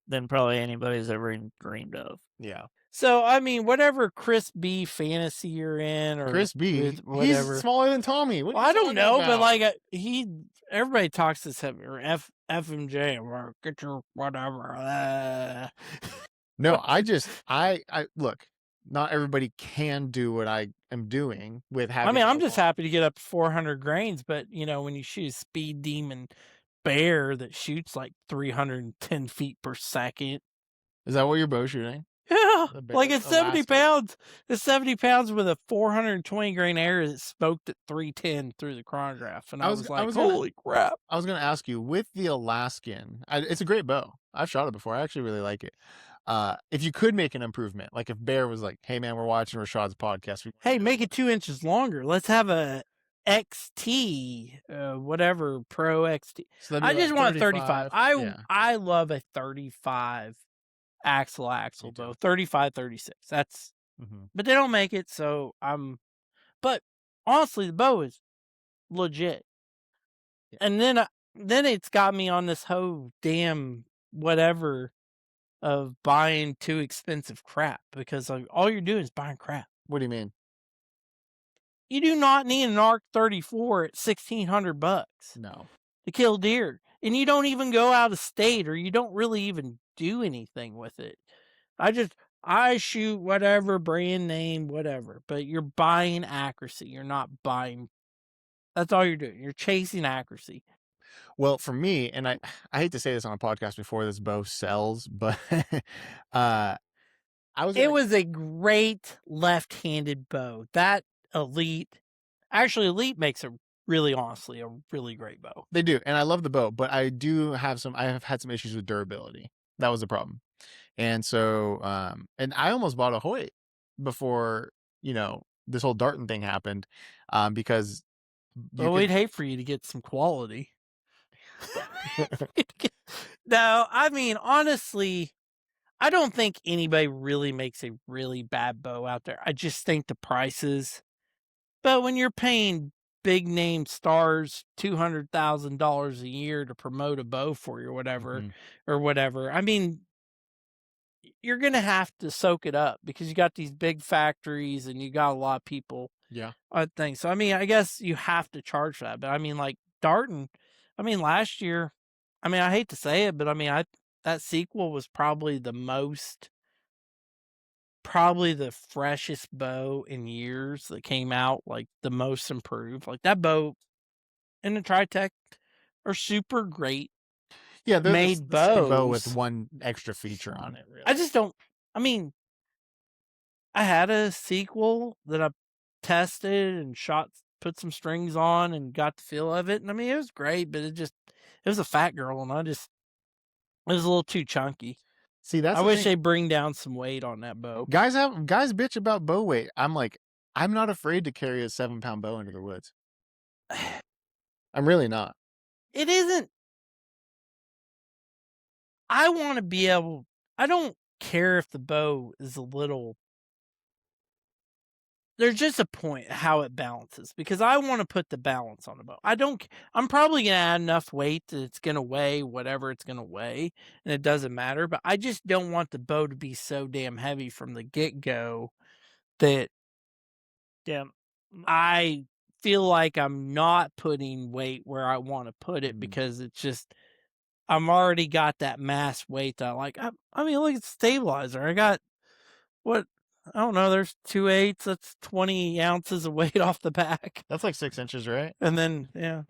than probably anybody's ever even dreamed of. Yeah. So I mean, whatever Chris B fantasy you're in, or Chris B, whatever. he's smaller than Tommy. What Well, are you I don't talking know, about? but like everybody talks this or FMJ or get your whatever. No, I look. Not everybody can do what I am doing with having. I mean, I'm just happy to get up to 400 grains, but you know, when you shoot a speed demon bear that shoots like 310 feet per second. Is that what you're bow shooting? Yeah, bear- like it's 70 Alaska. pounds. It's 70 pounds with a 420 grain arrow that smoked at 310 through the chronograph, and I was like, holy crap! I was going to ask you, with the Alaskan, it's a great bow. I've shot it before. I actually really like it. If you could make an improvement, like if Bear was like, "Hey man, we're watching Rashad's podcast. Hey, make it 2 inches longer. Let's have a XT, whatever Pro XT. So I just want a 35. Yeah. I love a 35 axle bow. 35, 36. That's but they don't make it, so but honestly the bow is legit. Yeah. And then it's got me on this whole damn whatever of buying too expensive crap, because like, all you're doing is buying crap. What do you mean? You do not need an ARC 34 at $1,600 No. to kill deer. And you don't even go out of state, or you don't really even do anything with it. I shoot whatever brand name, whatever, but you're buying accuracy. You're not buying. That's all you're doing. You're chasing accuracy. Well, for me, and I hate to say this on a podcast before this bow sells, but it was a great left-handed bow. That Elite makes a really great bow. They do, and I love the bow, but I have had some issues with durability. That was the problem. And so, and I almost bought a Hoyt before, this whole darting thing happened, because. We'd hate for you to get some quality. No, I mean, honestly, I don't think anybody really makes a really bad bow out there. I just think the prices. But when you're paying big name stars $200,000 a year to promote a bow for you, or whatever, I mean, you're gonna have to soak it up because you got these big factories and you got a lot of people. Yeah, I think so. I mean, I guess you have to charge for that, but I mean, like darting. I mean, last year, I mean, I hate to say it, but I mean, that sequel was probably the freshest bow in years that came out, like the most improved. Like that bow and the Tritech are super great. Yeah, they're made the same bows. bow with one extra feature on it. Really. I just don't. I mean, I had a sequel that I tested and put some strings on and got the feel of it, and I mean, it was great, but it was a fat girl, and it was a little too chunky. See, I wish they bring down some weight on that bow. Guys bitch about bow weight. I'm like, I'm not afraid to carry a 7-pound bow into the woods. I'm really not. It isn't. I want to be able. I don't care if the bow is a little. There's just a point how it balances, because I want to put the balance on the bow. I'm probably going to add enough weight that it's going to weigh whatever it's going to weigh, and it doesn't matter, but I just don't want the bow to be so damn heavy from the get-go that I feel like I'm not putting weight where I want to put it, because it's just, I'm already got that mass weight that I like. I mean, look at the stabilizer. I got, I don't know, there's 2/8, that's 20 ounces of weight off the back. That's like 6 inches, right? And then, yeah.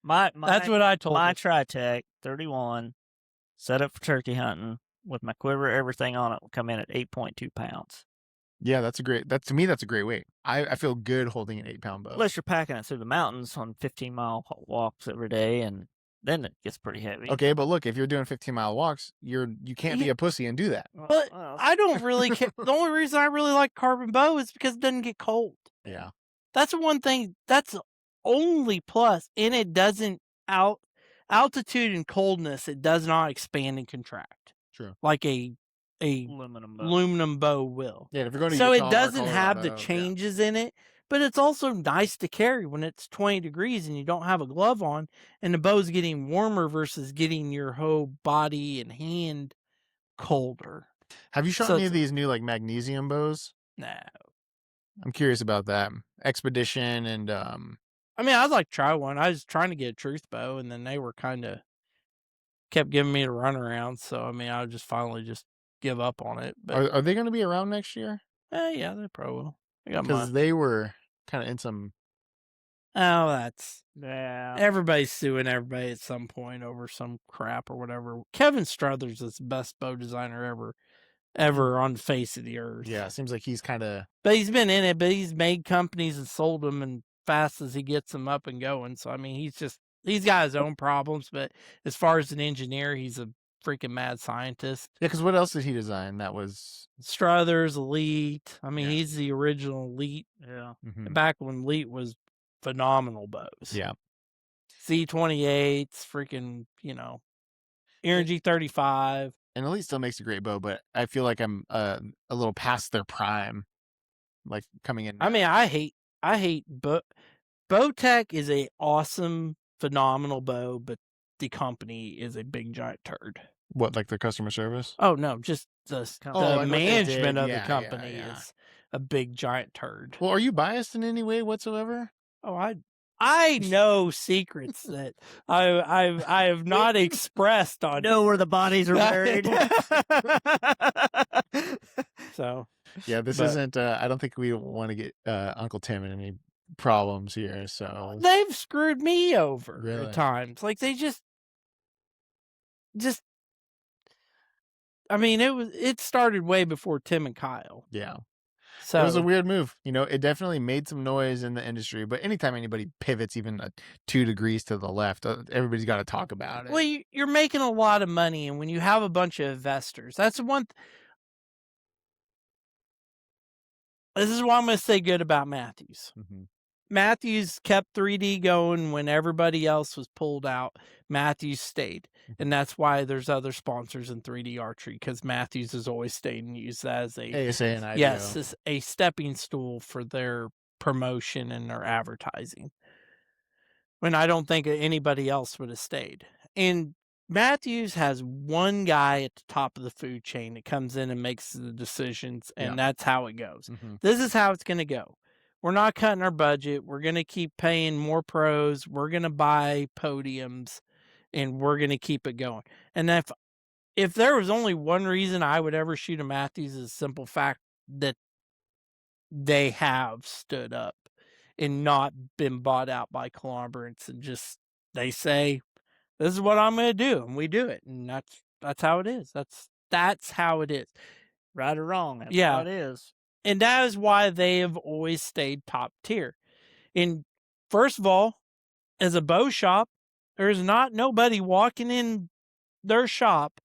That's what I told my her. Tritech 31, set up for turkey hunting with my quiver, everything on it, will come in at 8.2 pounds. Yeah, to me, that's a great weight. I feel good holding an 8-pound bow. Unless you're packing it through the mountains on 15-mile walks every day, and then it gets pretty heavy. Okay, but look, if you're doing 15-mile walks, you can't be Yeah. a pussy and do that. But I don't really care. The only reason I really like carbon bow is because it doesn't get cold. Yeah. That's one thing. That's the only plus, and it doesn't altitude and coldness. It does not expand and contract. True. Like a aluminum bow will. Yeah, if you're going to So Utah it or doesn't have the Colorado, changes in it, but it's also nice to carry when it's 20 degrees and you don't have a glove on, and the bow's getting warmer versus getting your whole body and hand colder. Have you shot So any of it's- these new like magnesium bows? No. I'm curious about that. Expedition and I mean, I'd like to try one. I was trying to get a truth bow, and then they were kind of kept giving me the runaround. So, I mean, I would just finally just give up on it. But are they going to be around next year? yeah, they probably will. I got Because they were kind of in some. Oh, that's Yeah. everybody's suing everybody at some point over some crap or whatever. Kevin Struthers is the best bow designer ever on the face of the earth. Yeah, it seems like he's kind of. But he's been in it, but he's made companies and sold them and fast as he gets them up and going. So, I mean, he's got his own problems, but as far as an engineer, he's a freaking mad scientist. Yeah, because what else did he design? That was Struthers, Elite. I mean, Yeah. he's the original Elite. Yeah. Back when Elite was phenomenal bows. Yeah. C28s, freaking, Energy 35. And Elite still makes a great bow, but I feel like I'm a little past their prime, like coming in. I mean, I hate Bowtech is a awesome, phenomenal bow, but the company is a big giant turd. What, like the customer service? Oh no, just the like what they management did. of Yeah, the company yeah. is a big giant turd. Well, are you biased in any way whatsoever? Oh, I know secrets that I have not expressed on. Know where the bodies are buried. So Yeah, this isn't. I don't think we want to get Uncle Tim in any problems here. So they've screwed me over Really? at times. Like they just. I mean, it started way before Tim and Kyle. yeah, So it was a weird move. It definitely made some noise in the industry. But anytime anybody pivots even 2 degrees to the left, everybody's got to talk about it. Well, you're making a lot of money, and when you have a bunch of investors, that's one. This is what I'm going to say good about Matthews. Mm-hmm. Matthews kept 3D going when everybody else was pulled out. Matthews stayed. And that's why there's other sponsors in 3D archery, because Matthews has always stayed and used that as ASA and IBO. yes, as a stepping stool for their promotion and their advertising. When I don't think anybody else would have stayed. And Matthews has one guy at the top of the food chain that comes in and makes the decisions, and that's how it goes. Mm-hmm. This is how it's going to go. We're not cutting our budget. We're going to keep paying more pros. We're going to buy podiums, and we're going to keep it going. And if there was only one reason I would ever shoot a Matthews, is the simple fact that they have stood up and not been bought out by conglomerates, and just they say, this is what I'm going to do, and we do it, and that's how it is. That's how it is. Right or wrong, that's how it is. And that is why they have always stayed top tier. And first of all, as a bow shop, there's not nobody walking in their shop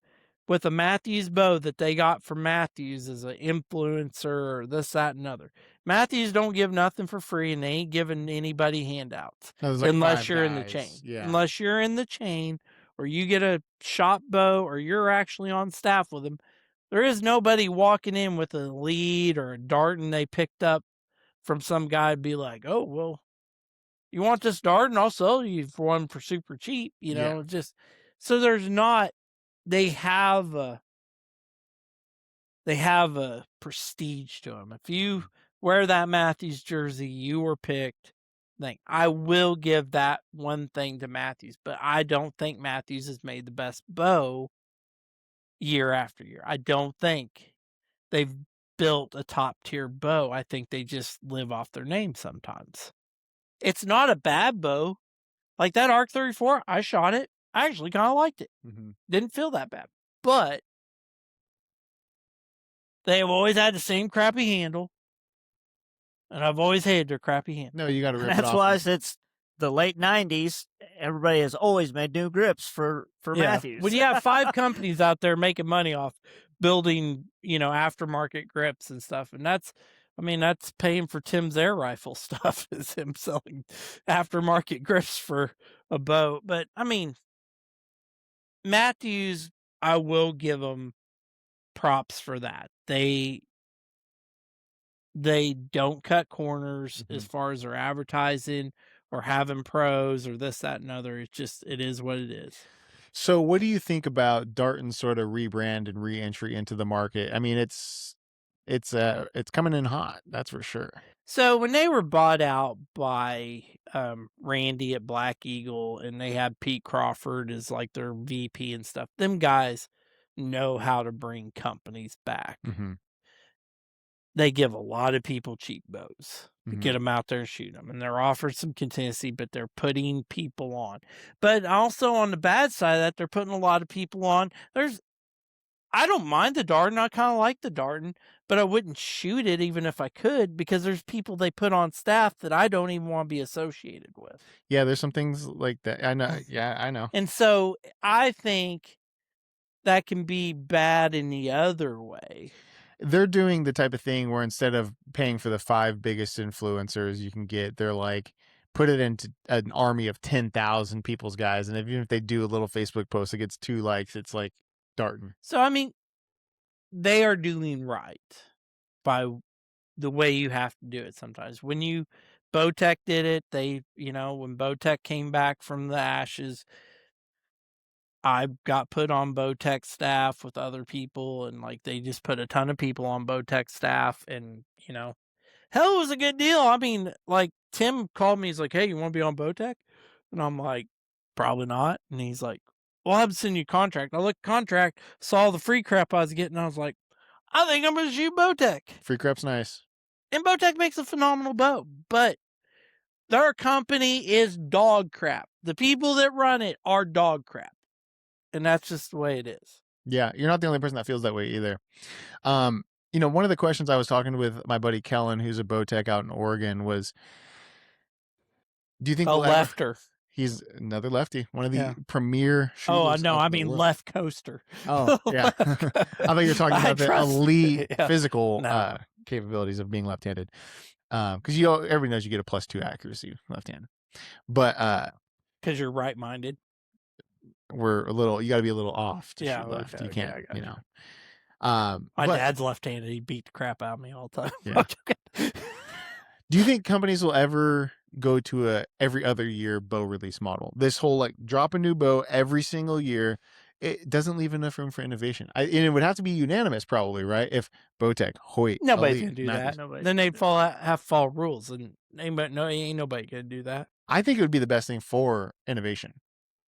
with a Matthews bow that they got from Matthews as an influencer or this, that, and other. Matthews don't give nothing for free, and they ain't giving anybody handouts unless you're in the chain. Yeah. Unless you're in the chain, or you get a shop bow, or you're actually on staff with them. There is nobody walking in with a lead or a darton they picked up from some guy and be like, oh, well, you want this darton? I'll sell you one for super cheap. Just so there's not. They have a prestige to them. If you wear that Matthews jersey, you were picked. I will give that one thing to Matthews, but I don't think Matthews has made the best bow year after year. I don't think they've built a top tier bow. I think they just live off their name sometimes. It's not a bad bow. Like that Arc 34, I shot it. I actually kind of liked it. Mm-hmm. Didn't feel that bad. But they have always had the same crappy handle. And I've always hated their crappy handle. No, you got to rip it off. That's why it's the late 90s, everybody has always made new grips for Matthews. When you have 5 companies out there making money off building, aftermarket grips and stuff, and that's paying for Tim's air rifle stuff, is him selling aftermarket grips for a bow. But Matthews, I will give them props for that. They don't cut corners as far as their advertising or having pros or this, that, and other. It is what it is. So what do you think about Darton's sort of rebrand and re-entry into the market? I mean, it's coming in hot, that's for sure. So when they were bought out by Randy at Black Eagle, and they had Pete Crawford as like their VP and stuff, them guys know how to bring companies back. They give a lot of people cheap bows to get them out there and shoot them, and they're offering some contingency, but they're putting people on. But also on the bad side of that, they're putting a lot of people on. I don't mind the Darton. I kind of like the Darton, but I wouldn't shoot it even if I could, because there's people they put on staff that I don't even want to be associated with. Yeah, there's some things like that. I know. Yeah, I know. And so I think that can be bad in the other way. They're doing the type of thing where instead of paying for the 5 biggest influencers you can get, they're like, put it into an army of 10,000 people's guys. And even if they do a little Facebook post that gets 2 likes, it's like Darton. So, they are doing right by the way you have to do it sometimes. When Bowtech did it, when Bowtech came back from the ashes, I got put on Bowtech staff with other people, and they just put a ton of people on Bowtech staff, and hell, it was a good deal. Tim called me, he's like, "Hey, you want to be on Bowtech?" And I'm like, "Probably not." And he's like, "Well, I'm sending you a contract." I looked at the contract, saw the free crap I was getting, and I was like, "I think I'm going to shoot Bowtech." Free crap's nice. And Bowtech makes a phenomenal bow, but their company is dog crap. The people that run it are dog crap. And that's just the way it is. Yeah, you're not the only person that feels that way either. One of the questions I was talking with my buddy Kellen, who's a Bowtech out in Oregon, was, do you think lefter? He's another lefty, one of the premier shooters. Oh, no, left coaster. Oh, yeah. I thought you were talking about the elite physical capabilities of being left-handed. Because everybody knows you get a +2 accuracy left-handed. But because you're right-minded. You got to be a little off to shoot left. You can't, My dad's left-handed. He beat the crap out of me all the time. Yeah. Do you think companies will ever go to a every other year bow release model? This whole drop a new bow every single year, it doesn't leave enough room for innovation. And it would have to be unanimous, probably, right? If Bowtech, Hoyt, nobody's gonna do that. Then they'd have fall rules, and ain't nobody gonna do that. I think it would be the best thing for innovation.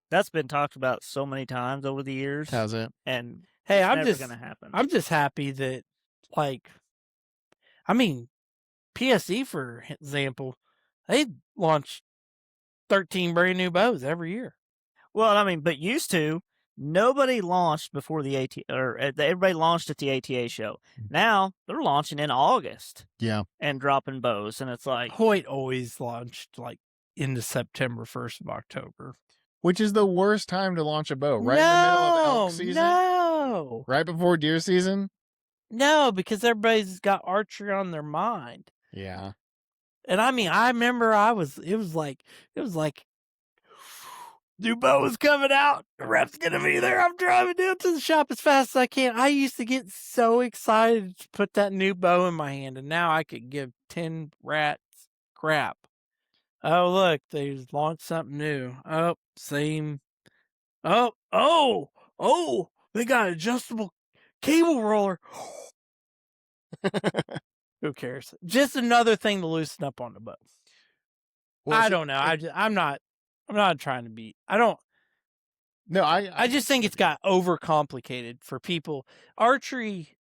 That's been talked about so many times over the years. Has it? And hey, it's never gonna happen. I'm just happy that, PSE, for example, they launch 13 brand new bows every year. Well, but used to, nobody launched before the everybody launched at the ATA show. Now they're launching in August. Yeah. And dropping bows, and it's like Hoyt always launched into September, 1st of October. Which is the worst time to launch a bow, right in the middle of elk season? No. Right before deer season? No, because everybody's got archery on their mind. Yeah. And I remember it was like new bow is coming out. The rep's gonna be there. I'm driving down to the shop as fast as I can. I used to get so excited to put that new bow in my hand, and now I could give 10 rats crap. Oh, look, they launched something new. Oh, same. Oh, they got an adjustable cable roller. Who cares? Just another thing to loosen up on the bow. Well, I don't know. I'm not trying to be. I don't. No, I just think it's got overcomplicated for people. Archery,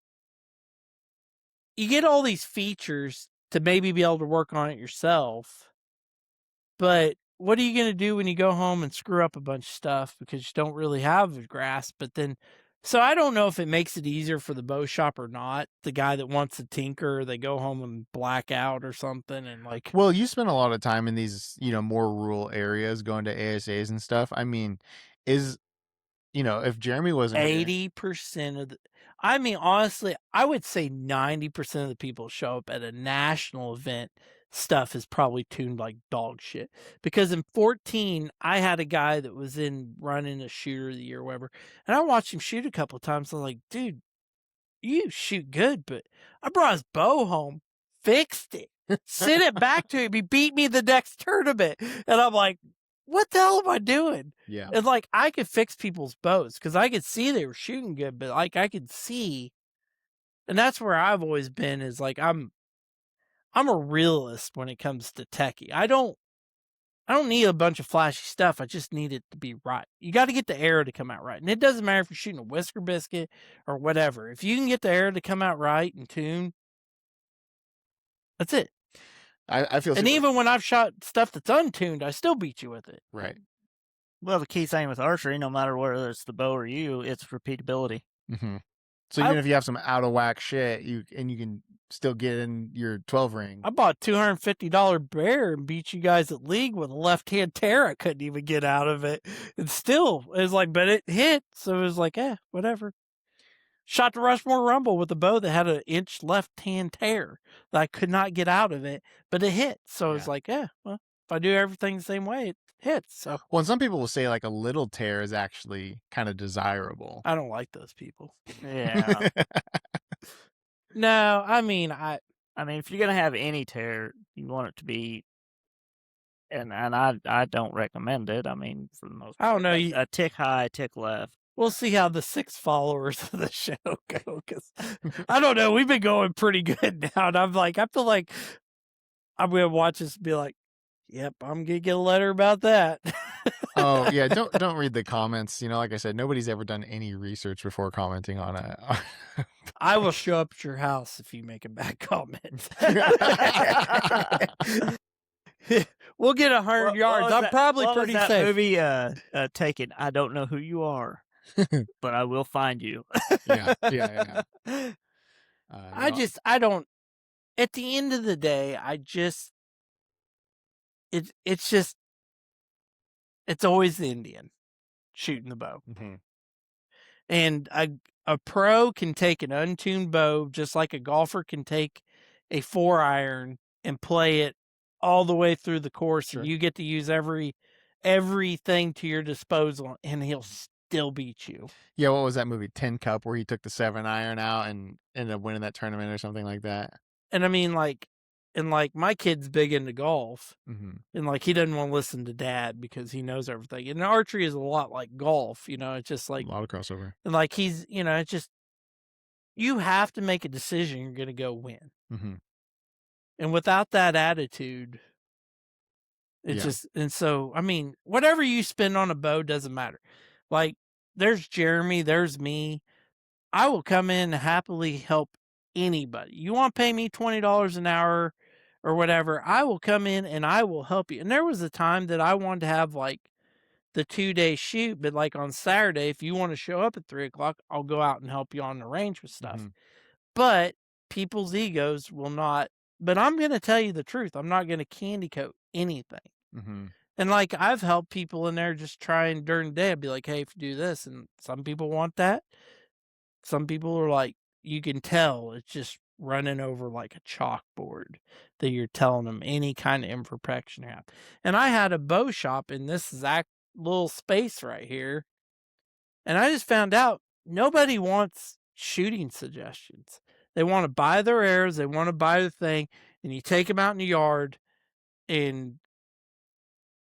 you get all these features to maybe be able to work on it yourself. But what are you going to do when you go home and screw up a bunch of stuff because you don't really have a grasp? But then So I don't know if it makes it easier for the bow shop or not. The guy that wants to tinker, they go home and black out or something, and like. Well, you spend a lot of time in these, more rural areas going to ASAs and stuff. I mean, if Jeremy wasn't here, 80% of the, I mean, honestly, I would say 90% of the people show up at a national event stuff is probably tuned like dog shit. Because in 14, I had a guy that was in running a shooter of the year or whatever, and I watched him shoot a couple of times. I'm like, dude, you shoot good, but I brought his bow home, fixed it, sent it back to him. He beat me the next tournament. And I'm like, what the hell am I doing? yeah, And like, I could fix people's bows because I could see they were shooting good, but like, I could see, and that's where I've always been is like, I'm a realist when it comes to techie. I don't need a bunch of flashy stuff. I just need it to be right. You got to get the arrow to come out right. And it doesn't matter if you're shooting a whisker biscuit or whatever. If you can get the arrow to come out right and tune, that's it. I feel. And even when I've shot stuff that's untuned, I still beat you with it. Right. Well, the key thing with archery, no matter whether it's the bow or you, it's repeatability. Mm-hmm. So even if you have some out of whack shit, you can still get in your 12 ring. I bought a $250 bear and beat you guys at league with a left-hand tear. I couldn't even get out of it. And still, it was like, but it hit. So it was like, whatever. Shot the Rushmore Rumble with a bow that had an inch left-hand tear that I could not get out of it, but it hit. So it's like, well, if I do everything the same way, it hits. So. Well, and some people will say like a little tear is actually kind of desirable. I don't like those people. Yeah. No, I mean, if you're gonna have any tear, you want it to be, and I don't recommend it. I mean, for the most part, I don't know. A tick high, tick left. We'll see how the 6 followers of the show go, because I don't know. We've been going pretty good now, and I'm like, I feel like I'm gonna watch this and be like, "Yep, I'm gonna get a letter about that." Oh yeah, don't read the comments. Like I said, nobody's ever done any research before commenting on it. I will show up at your house if you make a bad comment. We'll get 100 yards. I'm probably pretty safe. That movie, Taken. I don't know who you are, but I will find you. Yeah. I don't. At the end of the day, it's always the Indian shooting the bow. Mm-hmm. And a pro can take an untuned bow just like a golfer can take a 4-iron and play it all the way through the course. Sure. And you get to use everything to your disposal, and he'll still beat you. Yeah, what was that movie, Tin Cup, where he took the 7-iron out and ended up winning that tournament or something like that? And I mean, my kid's big into golf, mm-hmm. and like he doesn't want to listen to dad because he knows everything. And archery is a lot like golf, it's just like a lot of crossover. And like he's, it's just, you have to make a decision. You're going to go win. Mm-hmm. And without that attitude, it's just, and so, I mean, whatever you spend on a bow doesn't matter. Like, there's Jeremy, there's me. I will come in and happily help anybody. You want to pay me $20 an hour or whatever, I will come in and I will help you. And there was a time that I wanted to have like the 2-day shoot, but like on Saturday, if you want to show up at 3:00, I'll go out and help you on the range with stuff. Mm-hmm. But people's egos will not. But I'm going to tell you the truth. I'm not going to candy coat anything. Mm-hmm. And like I've helped people in there just trying during the day. I'd be like, hey, if you do this, and some people want that. Some people are like, you can tell it's just running over like a chalkboard that you're telling them any kind of imperfection you have. And I had a bow shop in this exact little space right here, and I just found out nobody wants shooting suggestions. They want to buy their arrows, they want to buy the thing, and you take them out in the yard, and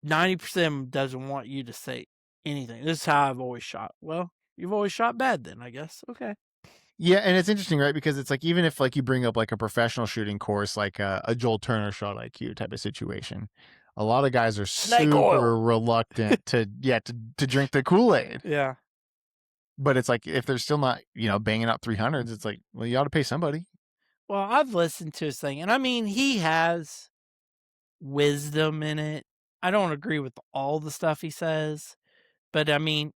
90% of them doesn't want you to say anything. This is how I've always shot. Well, you've always shot bad then, I guess. Okay. Yeah, and it's interesting, right? Because it's like, even if like you bring up like a professional shooting course, like a Joel Turner shot IQ type of situation, a lot of guys are super reluctant to drink the Kool-Aid. Yeah. But it's like, if they're still not, banging out 300s, it's like, well, you ought to pay somebody. Well, I've listened to his thing, and I mean, he has wisdom in it. I don't agree with all the stuff he says, but I mean,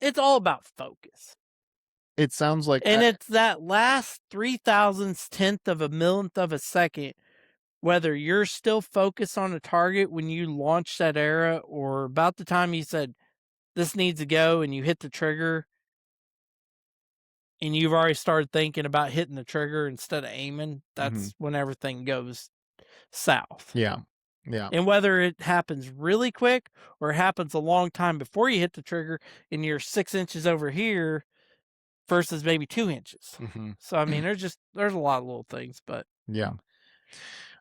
it's all about focus. It sounds like, And it's that last 0.003 of a millionth of a second, whether you're still focused on a target when you launch that arrow, or about the time you said this needs to go and you hit the trigger, and you've already started thinking about hitting the trigger instead of aiming. That's when everything goes south. Yeah. Yeah. And whether it happens really quick or it happens a long time before you hit the trigger and you're 6 inches over here versus maybe 2 inches. So, I mean, there's a lot of little things, but yeah.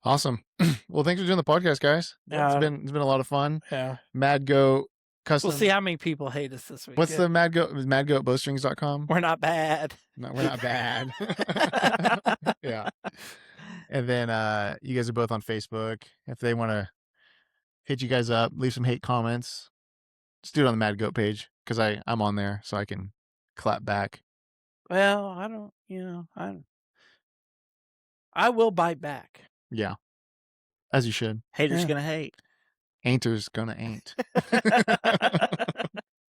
Awesome. Well, thanks for doing the podcast, guys. It's been a lot of fun. Yeah. Mad Goat Custom. We'll see how many people hate us this week. What's the Mad Goat? Madgoat at Bowstrings.com? We're not bad. No, we're not bad. Yeah. And then you guys are both on Facebook. If they want to hit you guys up, leave some hate comments, just do it on the Mad Goat page, because I'm on there, so I can clap back. Well, I will bite back. Yeah. As you should. Haters gonna hate. Ainter's gonna ain't.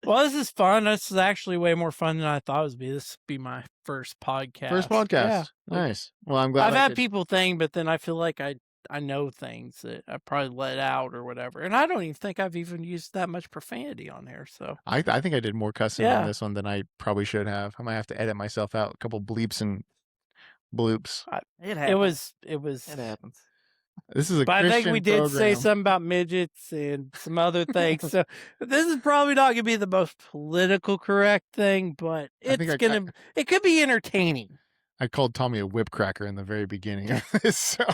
Well, this is fun. This is actually way more fun than I thought it would be. This would be my first podcast. First podcast. Yeah. Nice. Well, I'm glad. I've had people think, but then I feel like I know things that I probably let out or whatever. And I don't even think I've even used that much profanity on there. So I think I did more cussing on this one than I probably should have. I might have to edit myself out a couple bleeps and bloops. It happens. It was. It happens. This is a But Christian I think we did say program. something about midgets and some other things. So this is probably not going to be the most political correct thing, but it could be entertaining. I called Tommy a whip cracker in the very beginning of this. So.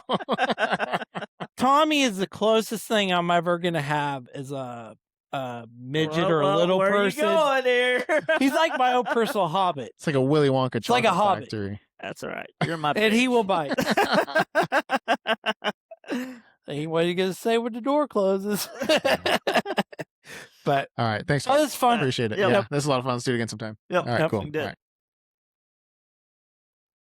Tommy is the closest thing I'm ever going to have as a midget or a little where person. Are you going here? He's like my own personal hobbit. It's like a Willy Wonka chocolate like a hobbit. factory. That's all right. You're my And he will bite. Ain't what are you going to say when the door closes? But all right. Thanks. Oh, that's fun. Appreciate it. Yep. Yeah. This is a lot of fun. Let's do it again sometime. Yep. All right. Yep. Cool. We did. All right.